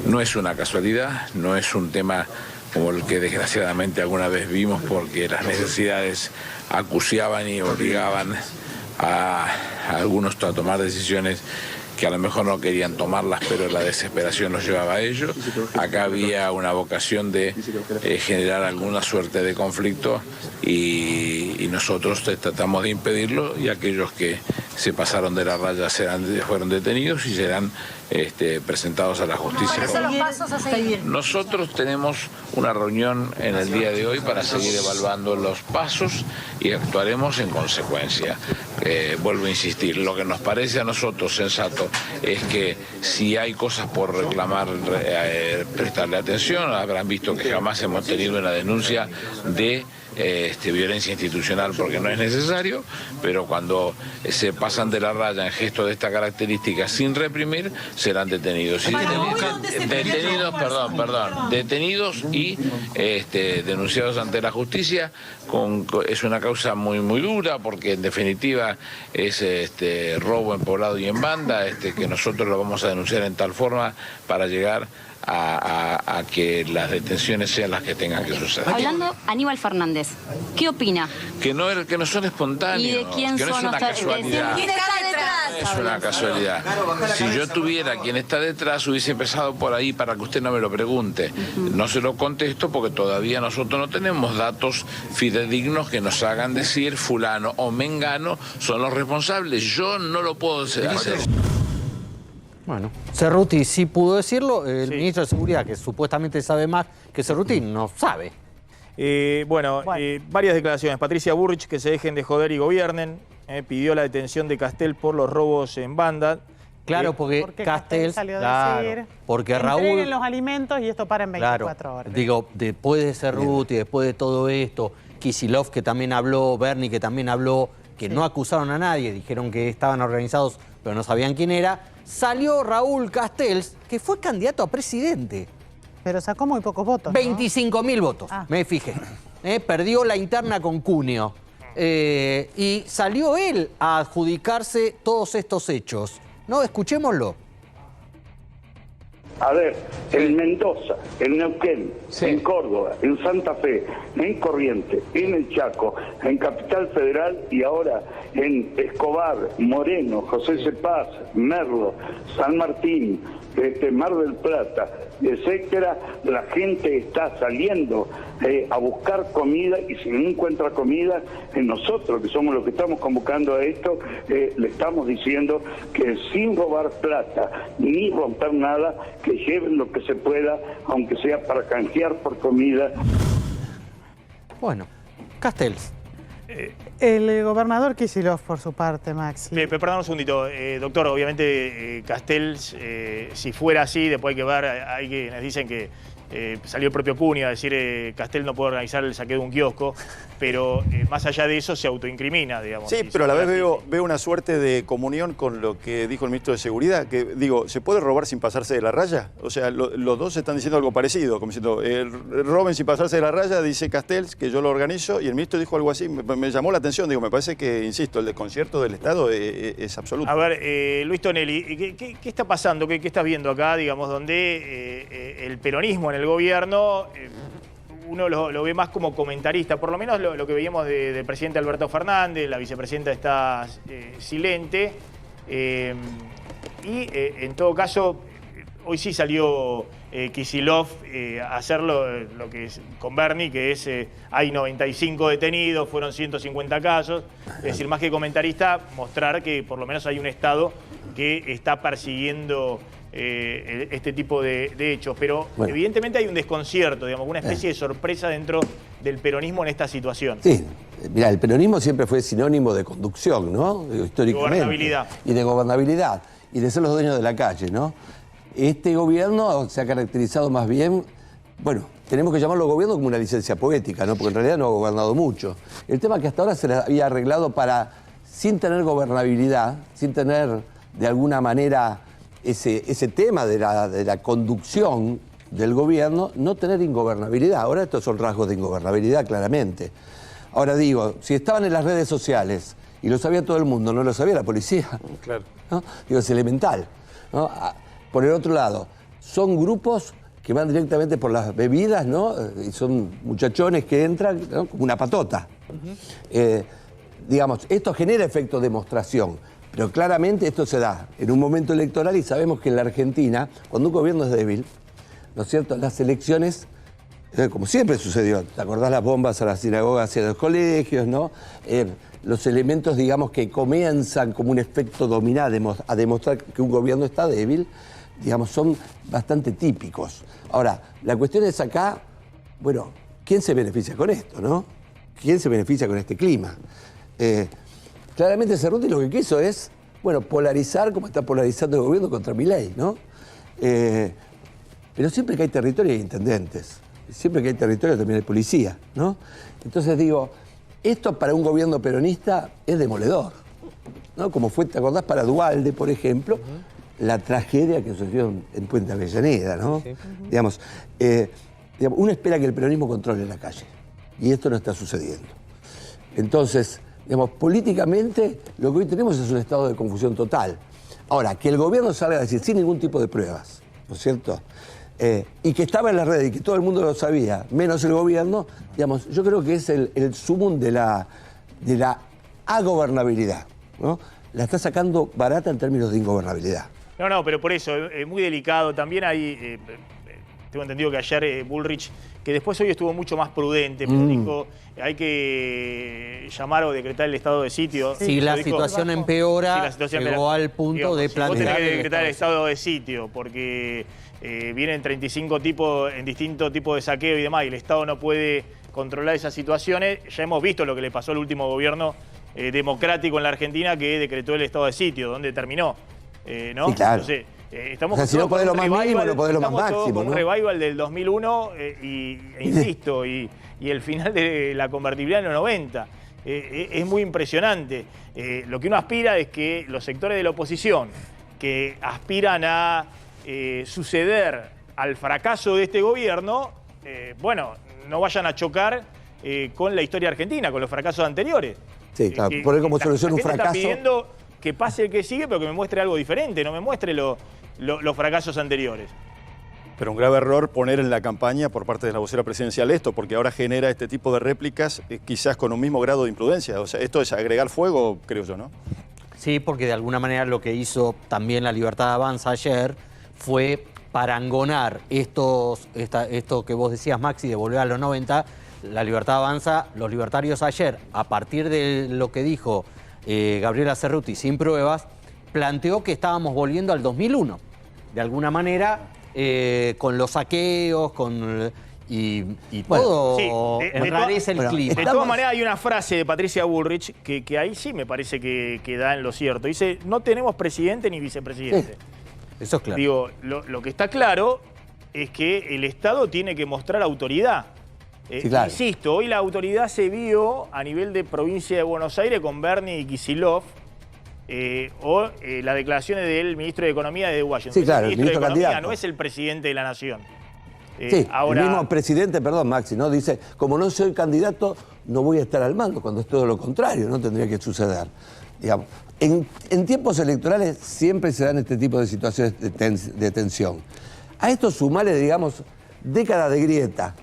No es una casualidad, no es un tema como el que desgraciadamente alguna vez vimos, porque las necesidades acuciaban y obligaban a algunos a tomar decisiones que a lo mejor no querían tomarlas, pero la desesperación los llevaba a ello. Acá había una vocación de generar alguna suerte de conflicto y nosotros tratamos de impedirlo, y aquellos que se pasaron de la raya fueron detenidos y serán presentados a la justicia. ¿Cuáles son los pasos a seguir? Nosotros tenemos una reunión en el día de hoy para seguir evaluando los pasos y actuaremos en consecuencia. Vuelvo a insistir, lo que nos parece a nosotros sensato es que si hay cosas por reclamar, prestarle atención. Habrán visto que jamás hemos tenido una denuncia de violencia institucional, porque no es necesario, pero cuando se pasan de la raya en gestos de esta característica sin reprimir, serán detenidos. Detenidos y denunciados ante la justicia. Es una causa muy dura, porque en definitiva es robo en poblado y en banda, que nosotros lo vamos a denunciar en tal forma para llegar a que las detenciones sean las que tengan que suceder. Hablando, Aníbal Fernández, ¿qué opina? Que no son espontáneos. ¿Y de quién que no son es una casualidad. ¿Quién está detrás? Es una casualidad. Si yo tuviera quien está detrás, hubiese empezado por ahí para que usted no me lo pregunte. No se lo contesto porque todavía nosotros no tenemos datos fidedignos que nos hagan decir fulano o mengano son los responsables. Yo no lo puedo hacer. Bueno, Cerruti sí pudo decirlo, el ministro de Seguridad, que supuestamente sabe más que Cerruti, no sabe. Varias declaraciones. Patricia Burrich, que se dejen de joder y gobiernen, pidió la detención de Castells por los robos en banda. Claro, porque Castells salió a decir, porque Raúl... entreguen los alimentos y esto para en 24 horas. Digo, después de Cerruti, después de todo esto, Kicillof, que también habló, Bernie, que también habló, que no acusaron a nadie, dijeron que estaban organizados, pero no sabían quién era. Salió Raúl Castells, que fue candidato a presidente. Pero sacó muy pocos votos, ¿no? 25.000 votos, me fijé. Perdió la interna con Cuneo. Y salió él a adjudicarse todos estos hechos. ¿No? Escuchémoslo. A ver, en Mendoza, en Neuquén, en Córdoba, en Santa Fe, en Corrientes, en el Chaco, en Capital Federal y ahora en Escobar, Moreno, José C. Paz, Merlo, San Martín, Mar del Plata, etcétera, la gente está saliendo a buscar comida, y si no encuentra comida, nosotros, que somos los que estamos convocando a esto, le estamos diciendo que sin robar plata ni romper nada, que lleven lo que se pueda, aunque sea para canjear por comida. Bueno, Castells. El gobernador Kicillof, por su parte, Maxi. Perdón un segundito, doctor. Obviamente, Castells, si fuera así, después hay que ver, hay quienes dicen que salió el propio Cuneo a decir Castells no puede organizar el saqueo de un kiosco, pero más allá de eso se autoincrimina, digamos. Sí, pero a la vez veo una suerte de comunión con lo que dijo el ministro de Seguridad, que digo, ¿se puede robar sin pasarse de la raya? O sea, los dos están diciendo algo parecido, como diciendo, roben sin pasarse de la raya, dice Castells, que yo lo organizo, y el ministro dijo algo así, me llamó la atención, digo, me parece que, insisto, el desconcierto del Estado es absoluto. A ver, Luis Tonelli, ¿qué está pasando? ¿Qué estás viendo acá, digamos, donde el peronismo en el gobierno, uno lo ve más como comentarista, por lo menos lo que veíamos del presidente Alberto Fernández, la vicepresidenta está silente, y en todo caso, hoy sí salió Kicillof a hacer lo que es con Bernie, que es, hay 95 detenidos, fueron 150 casos, es decir, más que comentarista, mostrar que por lo menos hay un Estado que está persiguiendo este tipo de hechos, pero evidentemente hay un desconcierto, digamos, una especie de sorpresa dentro del peronismo en esta situación. Sí, mira, el peronismo siempre fue sinónimo de conducción, ¿no? Históricamente. Gobernabilidad. Y de gobernabilidad, y de ser los dueños de la calle, ¿no? Este gobierno se ha caracterizado más bien, bueno, tenemos que llamarlo gobierno como una licencia poética, ¿no? Porque en realidad no ha gobernado mucho. El tema es que hasta ahora se le había arreglado para, sin tener gobernabilidad, sin tener de alguna manera ese tema de la conducción del gobierno, no tener ingobernabilidad. Ahora estos son rasgos de ingobernabilidad, claramente. Ahora digo, si estaban en las redes sociales y lo sabía todo el mundo, no lo sabía la policía. Claro. ¿No? Digo, es elemental, ¿no? Por el otro lado, son grupos que van directamente por las bebidas, ¿no? Y son muchachones que entran, ¿no? Como una patota. Digamos, esto genera efecto demostración, pero claramente esto se da en un momento electoral y sabemos que en la Argentina, cuando un gobierno es débil, ¿no es cierto?, las elecciones, como siempre sucedió, ¿te acordás las bombas a las sinagogas y a los colegios, ¿no? Los elementos, digamos, que comienzan como un efecto dominó a demostrar que un gobierno está débil, digamos, son bastante típicos. Ahora, la cuestión es acá, bueno, ¿quién se beneficia con esto, no? ¿Quién se beneficia con este clima? Claramente Cerruti lo que quiso es, bueno, polarizar como está polarizando el gobierno contra Milei, ¿no? Pero siempre que hay territorio hay intendentes, siempre que hay territorio también hay policía, ¿no? Entonces digo, esto para un gobierno peronista es demoledor, ¿no? Como fue, ¿te acordás? Para Duhalde, por ejemplo, la tragedia que sucedió en Puente Avellaneda, ¿no? Sí. Digamos, uno espera que el peronismo controle la calle, y esto no está sucediendo. Entonces, digamos, políticamente lo que hoy tenemos es un estado de confusión total. Ahora, que el gobierno salga a decir sin ningún tipo de pruebas, ¿no es cierto?, y que estaba en las redes y que todo el mundo lo sabía, menos el gobierno, digamos, yo creo que es el sumum de la agobernabilidad, ¿no? La está sacando barata en términos de ingobernabilidad. No, pero por eso, es muy delicado. También hay, tengo entendido que ayer Bullrich, que después hoy estuvo mucho más prudente, pero dijo, hay que llamar o decretar el estado de sitio. Si la situación empeora, llegó al punto de plantear... Vos tenés que decretar el estado de sitio, porque vienen 35 tipos en distintos tipos de saqueo y demás, y el Estado no puede controlar esas situaciones. Ya hemos visto lo que le pasó al último gobierno democrático en la Argentina, que decretó el estado de sitio, donde terminó. ¿No? Sí, claro. Entonces, estamos, o sea, si no podés lo más mínimo, no podés lo más máximo, ¿no? Un revival del 2001 insisto, y el final de la convertibilidad en los 90. Es muy impresionante. Lo que uno aspira es que los sectores de la oposición que aspiran a suceder al fracaso de este gobierno, bueno, no vayan a chocar con la historia argentina, con los fracasos anteriores. Sí, claro, poner como solución un fracaso. Está pidiendo que pase el que sigue, pero que me muestre algo diferente, no me muestre los fracasos anteriores. Pero un grave error poner en la campaña por parte de la vocera presidencial esto, porque ahora genera este tipo de réplicas quizás con un mismo grado de imprudencia. O sea, esto es agregar fuego, creo yo, ¿no? Sí, porque de alguna manera lo que hizo también la Libertad Avanza ayer fue parangonar esto que vos decías, Maxi, de volver a los 90. La Libertad Avanza, los libertarios ayer, a partir de lo que dijo Gabriela Cerruti sin pruebas, planteó que estábamos volviendo al 2001. De alguna manera, con los saqueos, y todo enrarece el clima. De todas maneras, hay una frase de Patricia Bullrich que ahí sí me parece que da en lo cierto. Dice, no tenemos presidente ni vicepresidente. Sí. Eso es claro. Digo, lo que está claro es que el Estado tiene que mostrar autoridad. Sí, claro. Insisto, hoy la autoridad se vio a nivel de provincia de Buenos Aires con Bernie y Kicillof, o las declaraciones del ministro de Economía de Washington. Sí, claro, el ministro de Economía candidato. no es el presidente de la nación. Sí, ahora... el mismo presidente, perdón, Maxi, ¿no? Dice, como no soy candidato, no voy a estar al mando, cuando es todo lo contrario, no tendría que suceder. Digamos, en tiempos electorales siempre se dan este tipo de situaciones de tensión. A esto sumale, digamos, décadas de grieta.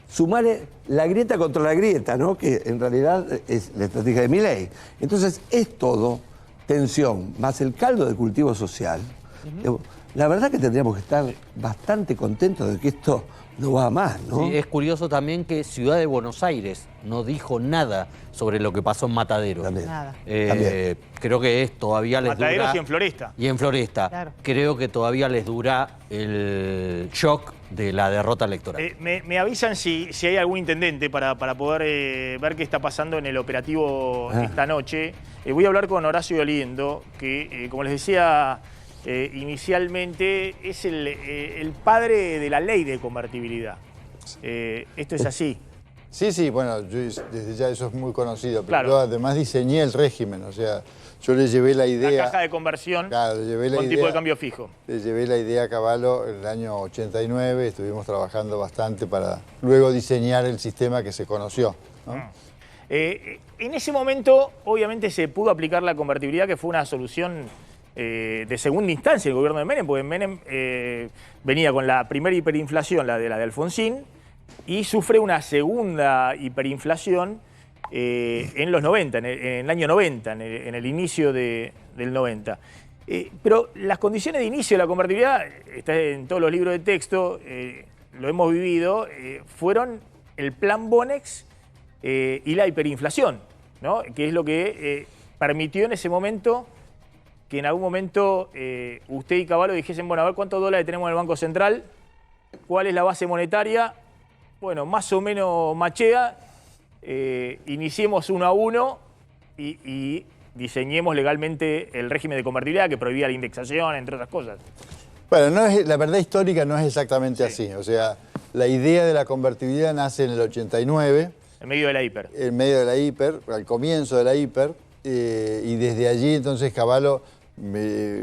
Sumale la grieta contra la grieta, ¿no? Que en realidad es la estrategia de Milei. Entonces es todo tensión, más el caldo de cultivo social. La verdad que tendríamos que estar bastante contentos de que esto no va más, ¿no? Sí, es curioso también que Ciudad de Buenos Aires no dijo nada sobre lo que pasó en Mataderos. También. Nada. Creo que todavía les dura... Mataderos y en Floresta. Y en Floresta. Claro. Creo que todavía les dura el shock de la derrota electoral. Me avisan si hay algún intendente para poder ver qué está pasando en el operativo esta noche. Voy a hablar con Horacio Oliendo, que como les decía inicialmente, es el padre de la ley de convertibilidad. Esto es así. Sí, bueno, yo desde ya eso es muy conocido, pero claro. Yo además diseñé el régimen, o sea, yo le llevé la idea... La caja de conversión, claro, con tipo de cambio fijo. Le llevé la idea a Cavallo en el año 89, estuvimos trabajando bastante para luego diseñar el sistema que se conoció, ¿no? En ese momento, obviamente, se pudo aplicar la convertibilidad, que fue una solución de segunda instancia el gobierno de Menem, porque Menem venía con la primera hiperinflación, la de Alfonsín, y sufre una segunda hiperinflación en los 90, en el año 90, en el inicio del 90. Pero las condiciones de inicio de la convertibilidad, está en todos los libros de texto, lo hemos vivido, fueron el plan Bonex y la hiperinflación, ¿no? Que es lo que permitió en ese momento que en algún momento usted y Cavallo dijesen, bueno, a ver cuántos dólares tenemos en el Banco Central, cuál es la base monetaria, bueno, más o menos machea, iniciemos 1 a 1 y diseñemos legalmente el régimen de convertibilidad que prohibía la indexación, entre otras cosas. Bueno, la verdad histórica no es exactamente así. O sea, la idea de la convertibilidad nace en el 89. En medio de la hiper. En medio de la hiper, al comienzo de la hiper. Y desde allí entonces Cavallo me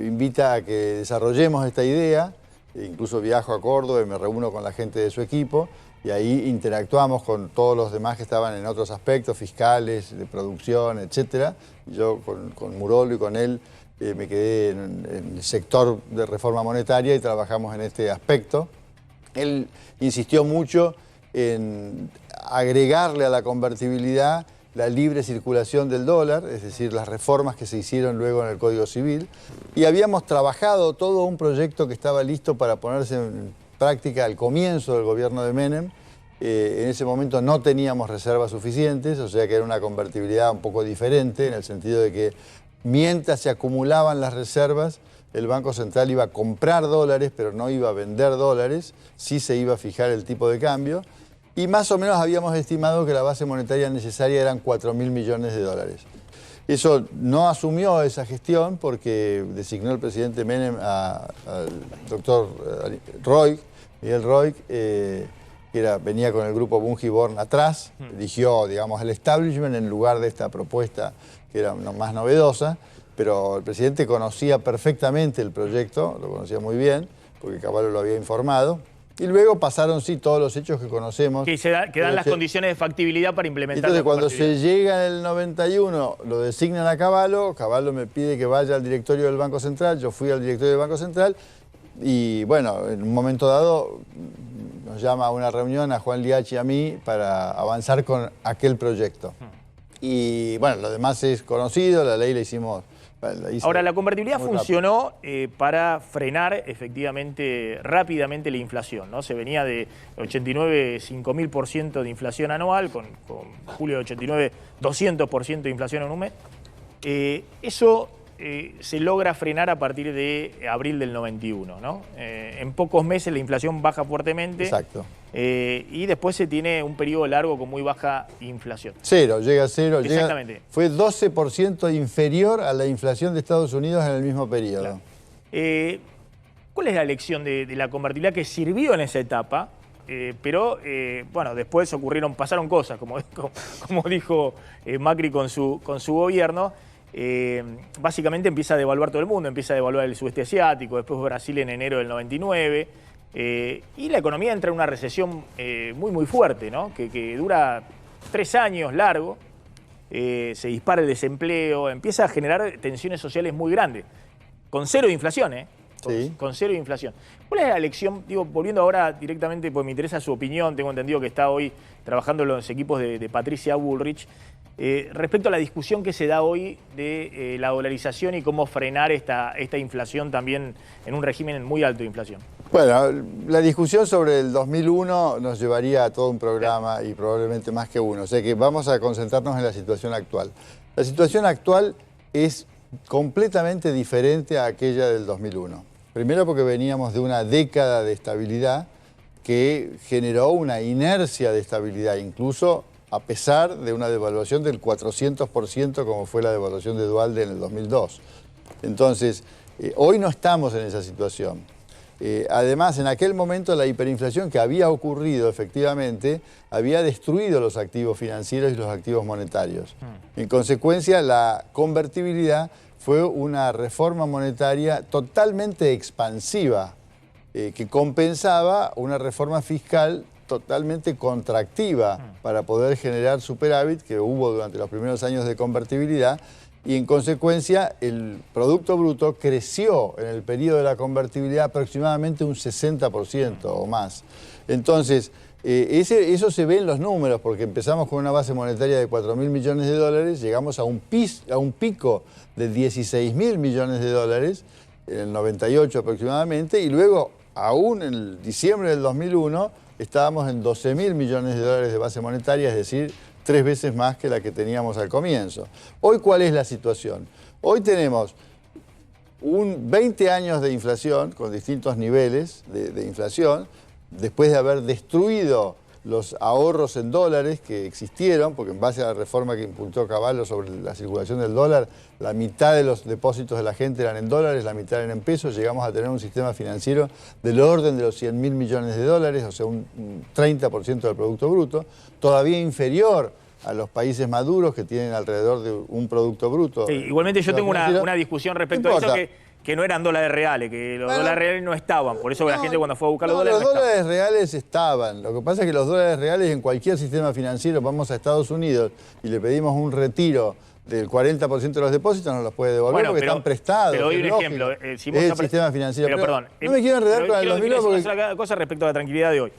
invita a que desarrollemos esta idea. Incluso viajo a Córdoba y me reúno con la gente de su equipo. Y ahí interactuamos con todos los demás que estaban en otros aspectos, fiscales, de producción, etc. Yo con Murolo y con él me quedé en el sector de reforma monetaria y trabajamos en este aspecto. Él insistió mucho en agregarle a la convertibilidad la libre circulación del dólar, es decir, las reformas que se hicieron luego en el Código Civil. Y habíamos trabajado todo un proyecto que estaba listo para ponerse en práctica al comienzo del gobierno de Menem. En ese momento no teníamos reservas suficientes, o sea que era una convertibilidad un poco diferente, en el sentido de que mientras se acumulaban las reservas, el Banco Central iba a comprar dólares, pero no iba a vender dólares, sí se iba a fijar el tipo de cambio, y más o menos habíamos estimado que la base monetaria necesaria eran 4.000 millones de dólares. Eso no asumió esa gestión porque designó el presidente Menem al doctor Miguel Roig, que venía con el grupo Bunge y Born atrás, eligió, digamos, el establishment en lugar de esta propuesta que era más novedosa, pero el presidente conocía perfectamente el proyecto, lo conocía muy bien, porque Cavallo lo había informado. Y luego pasaron, sí, todos los hechos que conocemos. Que dan las condiciones de factibilidad para implementar. Entonces, cuando se llega en el 91, lo designan a Cavallo. Cavallo me pide que vaya al directorio del Banco Central. Yo fui al directorio del Banco Central. Y bueno, en un momento dado nos llama a una reunión a Juan Liachi y a mí para avanzar con aquel proyecto. Y bueno, lo demás es conocido, la ley la hicimos. Ahora, la convertibilidad funcionó para frenar efectivamente rápidamente la inflación, ¿no? Se venía de 89, 5.000% de inflación anual, con julio de 89, 200% de inflación en un mes. Eso se logra frenar a partir de abril del 91, ¿no? En pocos meses la inflación baja fuertemente. Exacto. Y después se tiene un periodo largo con muy baja inflación. Cero, llega a cero. Exactamente. Fue 12% inferior a la inflación de Estados Unidos en el mismo periodo. Claro. ¿Cuál es la lección de la convertibilidad que sirvió en esa etapa? Pero bueno, después pasaron cosas, como dijo Macri con su gobierno. Básicamente empieza a devaluar todo el mundo, empieza a devaluar el sudeste asiático, después Brasil en enero del 99, y la economía entra en una recesión muy fuerte, ¿no? que dura 3 años largo, se dispara el desempleo, empieza a generar tensiones sociales muy grandes, con cero de inflación, con cero de inflación. ¿Cuál es la lección? Digo, volviendo ahora directamente, porque me interesa su opinión, tengo entendido que está hoy trabajando en los equipos de Patricia Bullrich, respecto a la discusión que se da hoy de la dolarización y cómo frenar esta inflación también en un régimen muy alto de inflación. Bueno, la discusión sobre el 2001 nos llevaría a todo un programa y probablemente más que uno. O sea que vamos a concentrarnos en la situación actual. La situación actual es completamente diferente a aquella del 2001. Primero porque veníamos de una década de estabilidad que generó una inercia de estabilidad, incluso a pesar de una devaluación del 400% como fue la devaluación de Duhalde en el 2002. Entonces, hoy no estamos en esa situación. Además, en aquel momento la hiperinflación que había ocurrido efectivamente había destruido los activos financieros y los activos monetarios. En consecuencia, la convertibilidad fue una reforma monetaria totalmente expansiva que compensaba una reforma fiscal totalmente contractiva para poder generar superávit que hubo durante los primeros años de convertibilidad y en consecuencia el Producto Bruto creció en el periodo de la convertibilidad aproximadamente un 60% o más. Entonces, eso se ve en los números, porque empezamos con una base monetaria de 4.000 millones de dólares, llegamos a un pico de 16.000 millones de dólares, en el 98 aproximadamente, y luego, aún en el diciembre del 2001, estábamos en 12.000 millones de dólares de base monetaria, es decir, 3 veces más que la que teníamos al comienzo. Hoy, ¿cuál es la situación? Hoy tenemos 20 años de inflación, con distintos niveles de inflación, después de haber destruido los ahorros en dólares que existieron, porque en base a la reforma que impulsó Caballo sobre la circulación del dólar, la mitad de los depósitos de la gente eran en dólares, la mitad eran en pesos, llegamos a tener un sistema financiero del orden de los 100.000 millones de dólares, o sea, un 30% del Producto Bruto, todavía inferior a los países maduros que tienen alrededor de un Producto Bruto. Sí, igualmente yo tengo una discusión respecto a eso que no eran dólares reales, que los dólares reales no estaban. Por eso la gente cuando fue a buscar los dólares los dólares reales estaban. Lo que pasa es que los dólares reales en cualquier sistema financiero, vamos a Estados Unidos y le pedimos un retiro del 40% de los depósitos, no los puede devolver porque están prestados. Pero doy un ejemplo. Si es el sistema financiero. Pero perdón. No me quiero enredar con el 2001 porque... Quiero decir una cosa respecto a la tranquilidad de hoy.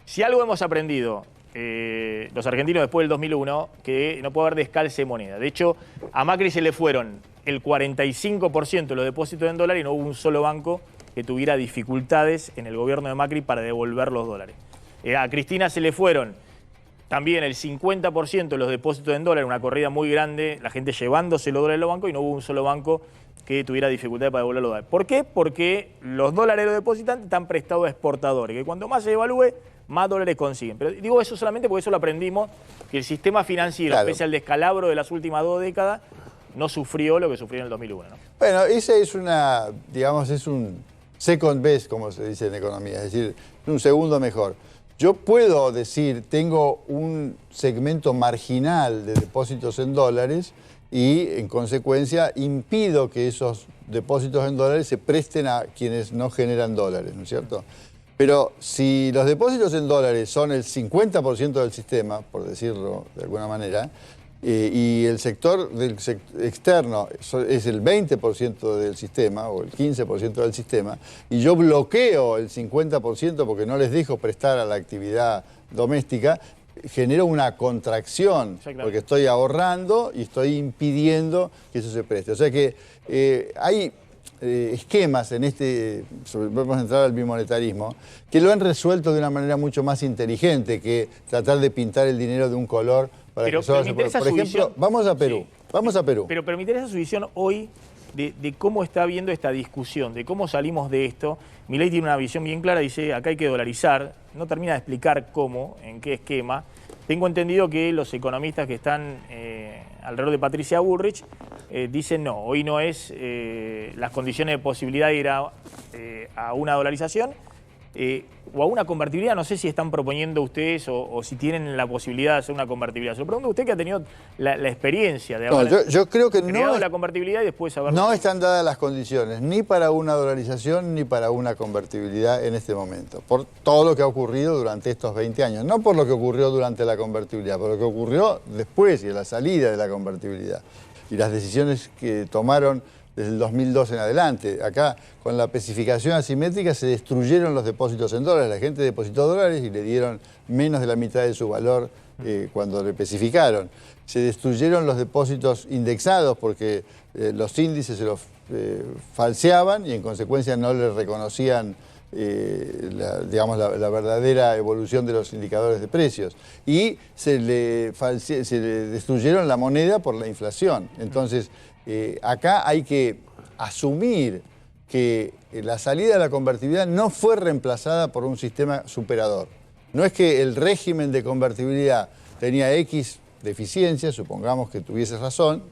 Si algo hemos aprendido los argentinos después del 2001, que no puede haber descalce de moneda. De hecho, a Macri se le fueron el 45% de los depósitos en dólares y no hubo un solo banco que tuviera dificultades en el gobierno de Macri para devolver los dólares. A Cristina se le fueron también el 50% de los depósitos en dólares, una corrida muy grande, la gente llevándose los dólares a los bancos y no hubo un solo banco que tuviera dificultades para devolver los dólares. ¿Por qué? Porque los dólares de los depositantes están prestados a exportadores, que cuanto más se devalúe, más dólares consiguen. Pero digo eso solamente porque eso lo aprendimos, que el sistema financiero, pese al descalabro de las últimas 2 décadas, no sufrió lo que sufrió en el 2001. ¿no? Bueno, ese es es un second best, como se dice en economía, es decir, un segundo mejor. Yo puedo decir, tengo un segmento marginal de depósitos en dólares y, en consecuencia, impido que esos depósitos en dólares se presten a quienes no generan dólares, ¿no es cierto? Pero si los depósitos en dólares son el 50% del sistema, por decirlo de alguna manera, y el sector externo es el 20% del sistema o el 15% del sistema, y yo bloqueo el 50% porque no les dejo prestar a la actividad doméstica, genero una contracción, porque estoy ahorrando y estoy impidiendo que eso se preste. O sea que hay esquemas en vamos a entrar al bimonetarismo, que lo han resuelto de una manera mucho más inteligente que tratar de pintar el dinero de un color para que solo se pueda. Por ejemplo, vamos a Perú. Vamos a Perú. Pero me interesa su visión hoy de cómo está viendo esta discusión, de cómo salimos de esto. Milei tiene una visión bien clara, dice acá hay que dolarizar, no termina de explicar cómo, en qué esquema. Tengo entendido que los economistas que están alrededor de Patricia Bullrich dicen no, hoy no es las condiciones de posibilidad de ir a una dolarización o a una convertibilidad. No sé si están proponiendo ustedes o si tienen la posibilidad de hacer una convertibilidad. Se lo pregunto a usted que ha tenido la experiencia de haber yo creo que creado la convertibilidad y después haber... No están dadas las condiciones ni para una dolarización ni para una convertibilidad en este momento, por todo lo que ha ocurrido durante estos 20 años. No por lo que ocurrió durante la convertibilidad, por lo que ocurrió después y a la salida de la convertibilidad. Y las decisiones que tomaron desde el 2002 en adelante. Acá, con la especificación asimétrica, se destruyeron los depósitos en dólares. La gente depositó dólares y le dieron menos de la mitad de su valor cuando le especificaron. Se destruyeron los depósitos indexados porque los índices se los falseaban y, en consecuencia, no le reconocían la verdadera evolución de los indicadores de precios. Y se le destruyeron la moneda por la inflación. Entonces, acá hay que asumir que la salida de la convertibilidad no fue reemplazada por un sistema superador. No es que el régimen de convertibilidad tenía X deficiencias, supongamos que tuviese razón,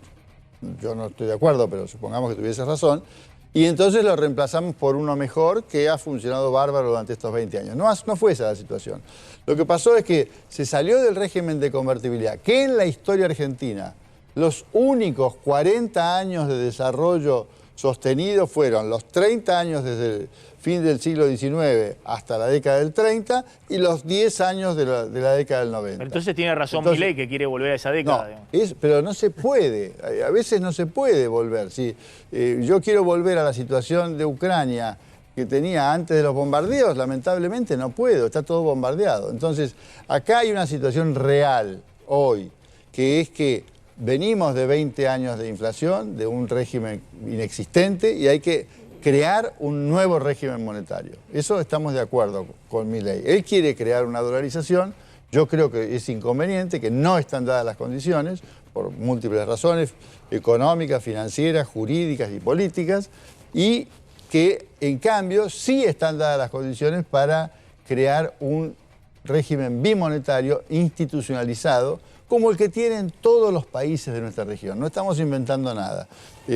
yo no estoy de acuerdo, pero supongamos que tuviese razón, y entonces lo reemplazamos por uno mejor que ha funcionado bárbaro durante estos 20 años. No fue esa la situación. Lo que pasó es que se salió del régimen de convertibilidad, que en la historia argentina los únicos 40 años de desarrollo sostenido fueron los 30 años desde el fin del siglo XIX hasta la década del 30 y los 10 años de la década del 90. Pero entonces tiene razón Milei que quiere volver a esa década. No, pero no se puede, a veces no se puede volver. Si yo quiero volver a la situación de Ucrania que tenía antes de los bombardeos, lamentablemente no puedo, está todo bombardeado. Entonces, acá hay una situación real hoy, que es que venimos de 20 años de inflación, de un régimen inexistente, y hay que crear un nuevo régimen monetario. Eso estamos de acuerdo con Milei. Él quiere crear una dolarización, yo creo que es inconveniente, que no están dadas las condiciones, por múltiples razones económicas, financieras, jurídicas y políticas, y que en cambio sí están dadas las condiciones para crear un régimen bimonetario institucionalizado, como el que tienen todos los países de nuestra región. No estamos inventando nada.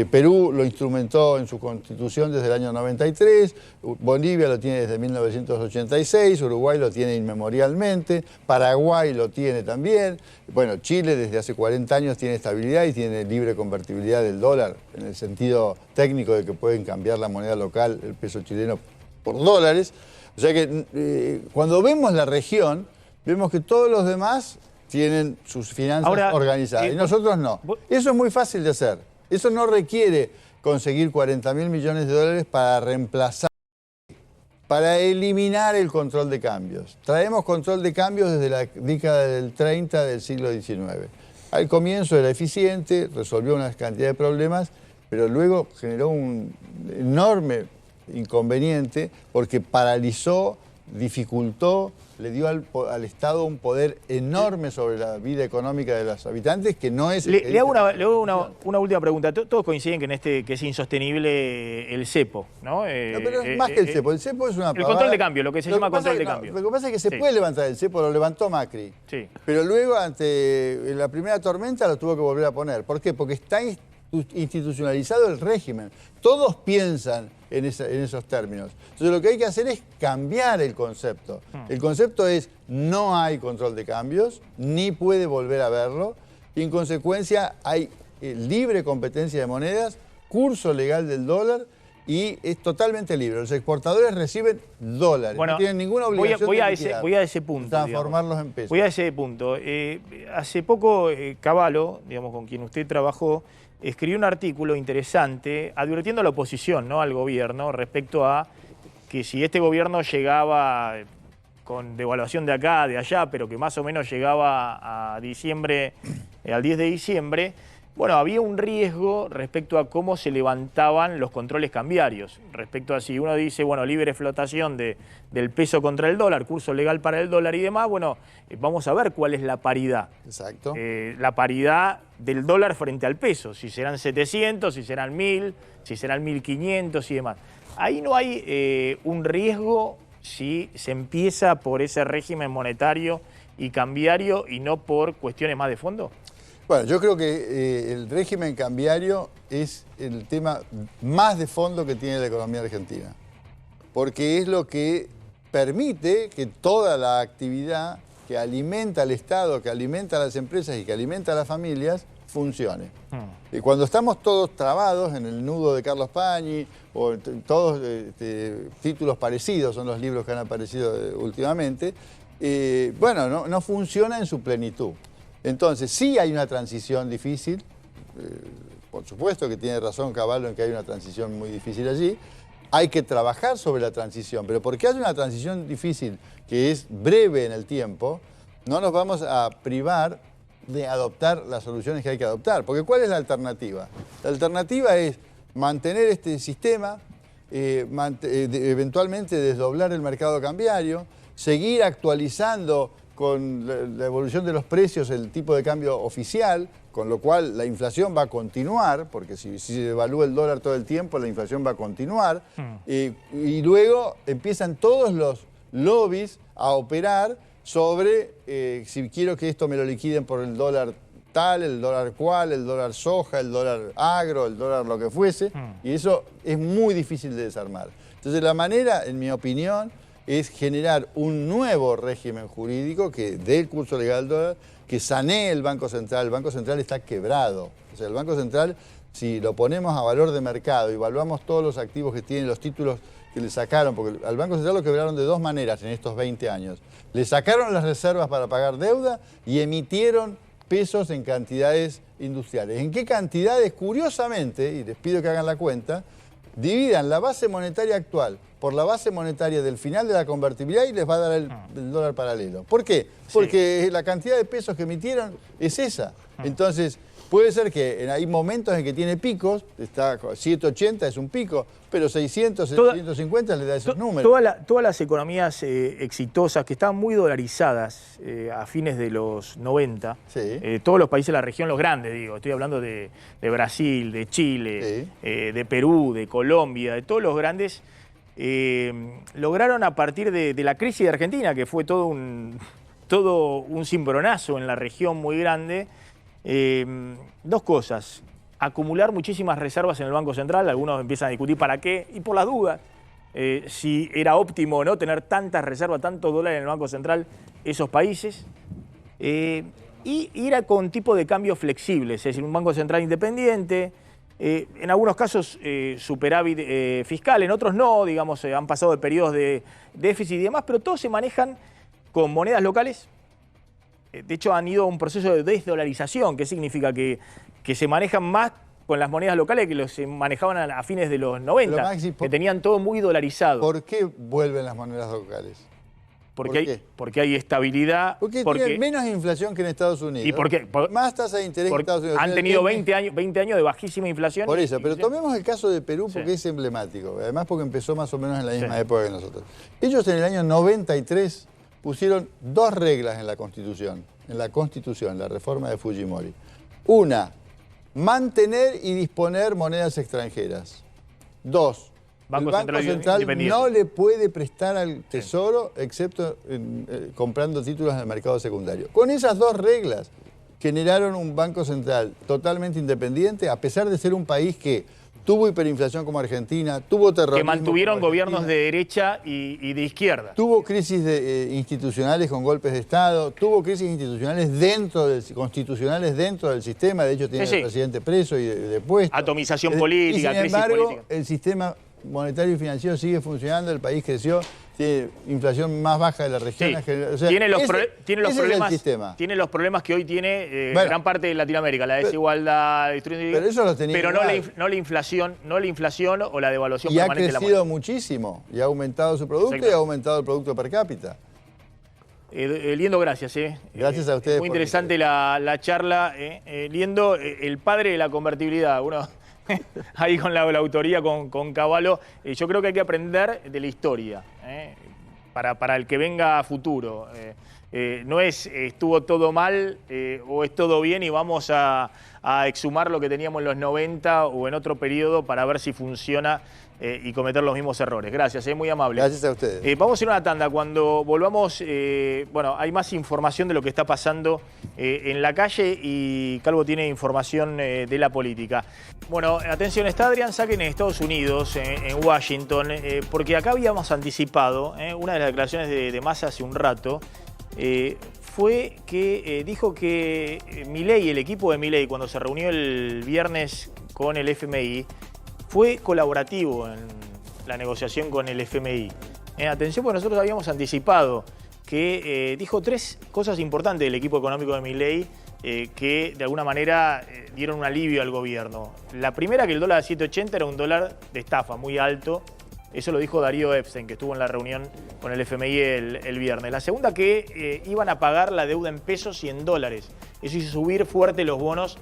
Perú lo instrumentó en su constitución desde el año 93, Bolivia lo tiene desde 1986, Uruguay lo tiene inmemorialmente, Paraguay lo tiene también. Bueno, Chile desde hace 40 años tiene estabilidad y tiene libre convertibilidad del dólar, en el sentido técnico de que pueden cambiar la moneda local, el peso chileno, por dólares. O sea que cuando vemos la región, vemos que todos los demás tienen sus finanzas organizadas y nosotros no. Eso es muy fácil de hacer. Eso no requiere conseguir 40.000 millones de dólares para reemplazar, para eliminar el control de cambios. Traemos control de cambios desde la década del 30 del siglo XIX. Al comienzo era eficiente, resolvió una cantidad de problemas, pero luego generó un enorme inconveniente porque paralizó, dificultó, le dio al Estado un poder enorme sobre la vida económica de los habitantes que no es... Le hago una última pregunta. Todos coinciden que es insostenible el cepo, ¿no? Pero es más que el cepo. El cepo es una El control de cambio, lo que se llama control de cambio. Lo que pasa es que se puede levantar el cepo, lo levantó Macri. Sí. Pero luego, ante la primera tormenta, lo tuvo que volver a poner. ¿Por qué? Porque está institucionalizado el régimen. Todos piensan en esos términos. Entonces lo que hay que hacer es cambiar el concepto. El concepto es no hay control de cambios, ni puede volver a haberlo, y en consecuencia hay libre competencia de monedas, curso legal del dólar, y es totalmente libre. Los exportadores reciben dólares, no tienen ninguna obligación voy a ese punto. Transformarlos en pesos. Voy a ese punto. Hace poco Cavallo, digamos, con quien usted trabajó, escribió un artículo interesante advirtiendo a la oposición, ¿no?, al gobierno, respecto a que si este gobierno llegaba con devaluación de acá, de allá, pero que más o menos llegaba a diciembre, al 10 de diciembre, bueno, había un riesgo respecto a cómo se levantaban los controles cambiarios. Respecto a si uno dice, bueno, libre flotación del peso contra el dólar, curso legal para el dólar y demás, bueno, vamos a ver cuál es la paridad. Exacto. La paridad del dólar frente al peso, si serán 700, si serán 1000, si serán 1500 y demás. Ahí no hay un riesgo si se empieza por ese régimen monetario y cambiario y no por cuestiones más de fondo. Bueno, yo creo que el régimen cambiario es el tema más de fondo que tiene la economía argentina, porque es lo que permite que toda la actividad que alimenta al Estado, que alimenta a las empresas y que alimenta a las familias, funcione. Y cuando estamos todos trabados en el nudo de Carlos Pañi, o todos títulos parecidos, son los libros que han aparecido últimamente, bueno, no funciona en su plenitud. Entonces, sí hay una transición difícil, por supuesto que tiene razón Cavallo en que hay una transición muy difícil allí, hay que trabajar sobre la transición, pero porque hay una transición difícil que es breve en el tiempo, no nos vamos a privar de adoptar las soluciones que hay que adoptar, porque ¿cuál es la alternativa? La alternativa es mantener este sistema, eventualmente desdoblar el mercado cambiario, seguir actualizando con la evolución de los precios el tipo de cambio oficial, con lo cual la inflación va a continuar, porque si se devalúa el dólar todo el tiempo, la inflación va a continuar, y luego empiezan todos los lobbies a operar sobre si quiero que esto me lo liquiden por el dólar tal, el dólar cual, el dólar soja, el dólar agro, el dólar lo que fuese, y eso es muy difícil de desarmar. Entonces la manera, en mi opinión, es generar un nuevo régimen jurídico que dé el curso legal al dólar, que sanee el Banco Central. El Banco Central está quebrado. O sea, el Banco Central si lo ponemos a valor de mercado y evaluamos todos los activos que tienen, los títulos que le sacaron, porque al Banco Central lo quebraron de dos maneras en estos 20 años. Le sacaron las reservas para pagar deuda y emitieron pesos en cantidades industriales. ¿En qué cantidades? Curiosamente, y les pido que hagan la cuenta, dividan la base monetaria actual por la base monetaria del final de la convertibilidad y les va a dar el dólar paralelo. ¿Por qué? Porque la cantidad de pesos que emitieron es esa. Entonces, puede ser que hay momentos en que tiene picos, está 780 es un pico, pero 600, 750 le da esos números. Todas las economías exitosas que estaban muy dolarizadas a fines de los 90, todos los países de la región, los grandes, digo, estoy hablando de Brasil, de Chile, de Perú, de Colombia, de todos los grandes, lograron a partir de la crisis de Argentina, que fue todo un cimbronazo en la región muy grande, dos cosas: acumular muchísimas reservas en el Banco Central. Algunos empiezan a discutir para qué, y por las dudas, si era óptimo o no tener tantas reservas, tantos dólares en el Banco Central, esos países, y ir con tipo de cambio flexibles, es decir, un Banco Central independiente, en algunos casos superávit fiscal, en otros no, digamos, han pasado de periodos de déficit y demás, pero todos se manejan con monedas locales. De hecho, han ido a un proceso de desdolarización, que significa que se manejan más con las monedas locales que se manejaban a fines de los 90, Maxi, que tenían todo muy dolarizado. ¿Por qué vuelven las monedas locales? Porque hay estabilidad. Porque tienen menos inflación que en Estados Unidos. ¿Y por qué? Más tasa de interés que en Estados Unidos. Han tenido 20 años de bajísima inflación. Por eso, pero tomemos el caso de Perú porque es emblemático. Además porque empezó más o menos en la misma época que nosotros. Ellos en el año 93 pusieron dos reglas en la Constitución, la reforma de Fujimori. Una, mantener y disponer monedas extranjeras. Dos, el Banco Central no le puede prestar al Tesoro excepto comprando títulos en el mercado secundario. Con esas dos reglas generaron un Banco Central totalmente independiente, a pesar de ser un país que tuvo hiperinflación como Argentina, tuvo terrorismo. Que mantuvieron gobiernos de derecha y de izquierda. Tuvo crisis institucionales con golpes de Estado, tuvo crisis constitucionales dentro del sistema, de hecho tiene al presidente preso y depuesto. Atomización política, y sin embargo, el sistema monetario y financiero sigue funcionando, el país creció, tiene inflación más baja de la región. O sea, tiene los problemas que hoy tiene gran parte de Latinoamérica, la desigualdad, pero eso lo tenía no la inflación o la devaluación permanente de la moneda. Y ha crecido muchísimo, y ha aumentado su producto y ha aumentado el producto per cápita. Liendo, gracias. Gracias a ustedes. Muy interesante la charla. Liendo, el padre de la convertibilidad. Uno ahí con la autoría, con Cavallo. Yo creo que hay que aprender de la historia para el que venga a futuro. No es estuvo todo mal o es todo bien y vamos a exhumar lo que teníamos en los 90 o en otro periodo para ver si funciona y cometer los mismos errores. Gracias, muy amable. Gracias a ustedes. Vamos a ir a una tanda. Cuando volvamos, bueno, hay más información de lo que está pasando en la calle y Calvo tiene información de la política. Bueno, atención, está Adrián Saque en Estados Unidos, en Washington, porque acá habíamos anticipado una de las declaraciones de Massa hace un rato, fue que dijo que Milei, el equipo de Milei, cuando se reunió el viernes con el FMI, fue colaborativo en la negociación con el FMI. Atención, porque nosotros habíamos anticipado que dijo tres cosas importantes del equipo económico de Milei que de alguna manera dieron un alivio al gobierno. La primera, que el dólar a 7.80 era un dólar de estafa muy alto. Eso lo dijo Darío Epstein, que estuvo en la reunión con el FMI el viernes. La segunda, que iban a pagar la deuda en pesos y en dólares. Eso hizo subir fuerte los bonos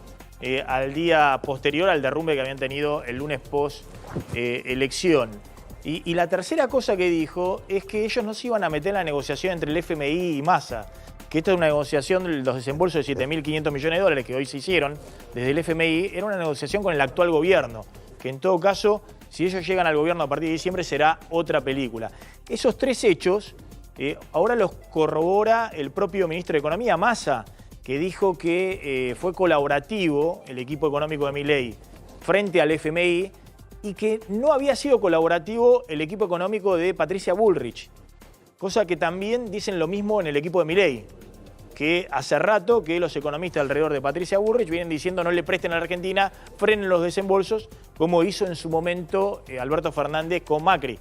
al día posterior al derrumbe que habían tenido el lunes post-elección. Y la tercera cosa que dijo es que ellos no se iban a meter en la negociación entre el FMI y Massa, que esta es una negociación de los desembolsos de 7.500 millones de dólares que hoy se hicieron desde el FMI, era una negociación con el actual gobierno, que en todo caso, si ellos llegan al gobierno a partir de diciembre, será otra película. Esos tres hechos ahora los corrobora el propio ministro de Economía, Massa, que dijo que fue colaborativo el equipo económico de Milei frente al FMI y que no había sido colaborativo el equipo económico de Patricia Bullrich, cosa que también dicen lo mismo en el equipo de Milei. que hace rato que los economistas alrededor de Patricia Bullrich vienen diciendo no le presten a la Argentina, frenen los desembolsos, como hizo en su momento Alberto Fernández con Macri,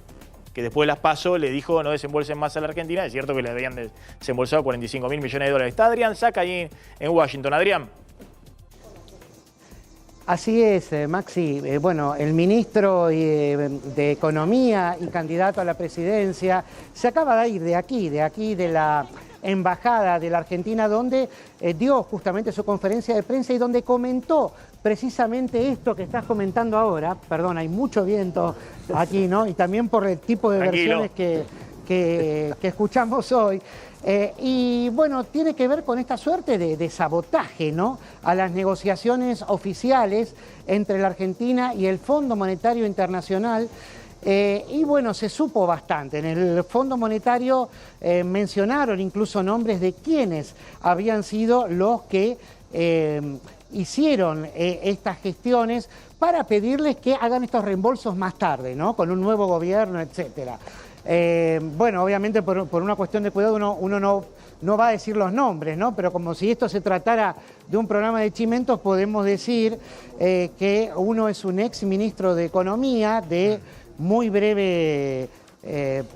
que después de las PASO le dijo no desembolsen más a la Argentina. Es cierto que le habían desembolsado 45.000 millones de dólares. Está Adrián Saca ahí en Washington. Adrián. Así es, Maxi. Bueno, el ministro de Economía y candidato a la presidencia se acaba de ir de aquí de la Embajada de la Argentina, donde dio justamente su conferencia de prensa y donde comentó precisamente esto que estás comentando ahora. Perdón, hay mucho viento aquí, ¿no? Y también por el tipo de versiones que escuchamos hoy. Y bueno, tiene que ver con esta suerte de sabotaje, ¿no?, a las negociaciones oficiales entre la Argentina y el Fondo Monetario Internacional. Y bueno, se supo bastante. En el Fondo Monetario mencionaron incluso nombres de quienes habían sido los que hicieron estas gestiones para pedirles que hagan estos reembolsos más tarde, ¿no?, con un nuevo gobierno, etcétera. Bueno, obviamente por una cuestión de cuidado uno no va a decir los nombres, ¿no? Pero como si esto se tratara de un programa de chimentos, podemos decir que uno es un ex ministro de Economía de muy breve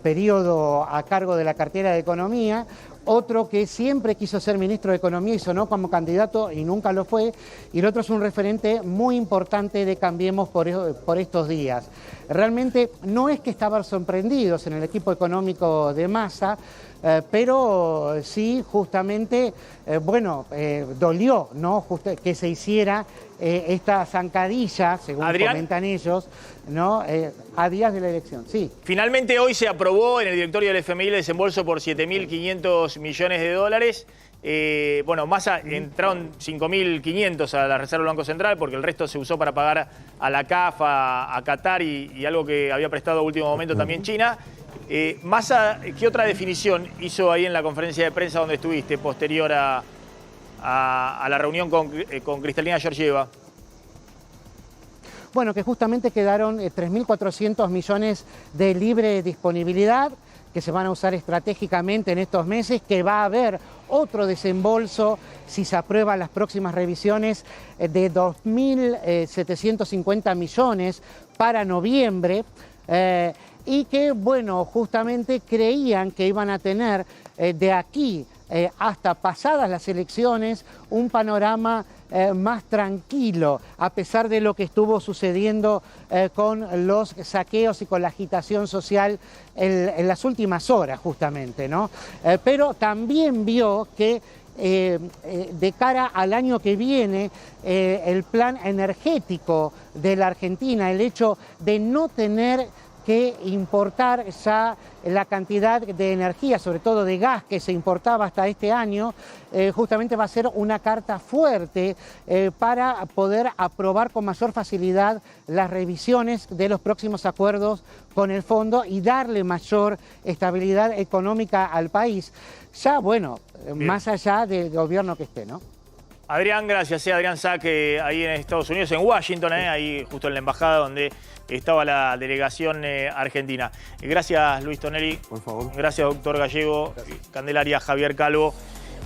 periodo a cargo de la cartera de Economía, otro que siempre quiso ser ministro de Economía y sonó como candidato y nunca lo fue, y el otro es un referente muy importante de Cambiemos por estos días. Realmente no es que estaban sorprendidos en el equipo económico de Massa, pero sí justamente, dolió, ¿no?, que se hiciera esta zancadilla, según comentan ellos, ¿no?, a días de la elección. Sí. Finalmente hoy se aprobó en el directorio del FMI el desembolso por 7.500 millones de dólares. Massa entraron 5.500 a la Reserva del Banco Central porque el resto se usó para pagar a la CAF, a Qatar y algo que había prestado a último momento también China. Massa, ¿qué otra definición hizo ahí en la conferencia de prensa donde estuviste posterior a la reunión con Cristalina Georgieva? Bueno, que justamente quedaron 3.400 millones de libre disponibilidad que se van a usar estratégicamente en estos meses, que va a haber otro desembolso si se aprueban las próximas revisiones de 2.750 millones para noviembre. Y que, bueno, justamente creían que iban a tener de aquí hasta pasadas las elecciones un panorama más tranquilo, a pesar de lo que estuvo sucediendo con los saqueos y con la agitación social en las últimas horas, justamente, ¿no? Pero también vio que de cara al año que viene, el plan energético de la Argentina, el hecho de no tener que importar ya la cantidad de energía, sobre todo de gas, que se importaba hasta este año, justamente va a ser una carta fuerte para poder aprobar con mayor facilidad las revisiones de los próximos acuerdos con el fondo y darle mayor estabilidad económica al país. Ya, bueno, más allá del gobierno que esté, ¿no? Adrián, gracias. Adrián Saque ahí en Estados Unidos, en Washington, ahí justo en la embajada donde estaba la delegación argentina. Gracias, Luis Tonelli. Por favor. Gracias, doctor Gallego. Gracias. Candelaria, Javier Calvo.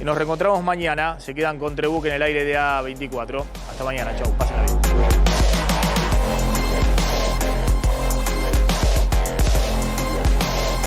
Nos reencontramos mañana. Se quedan con Trebuch en el aire de A24. Hasta mañana. Chau. Pásenla bien.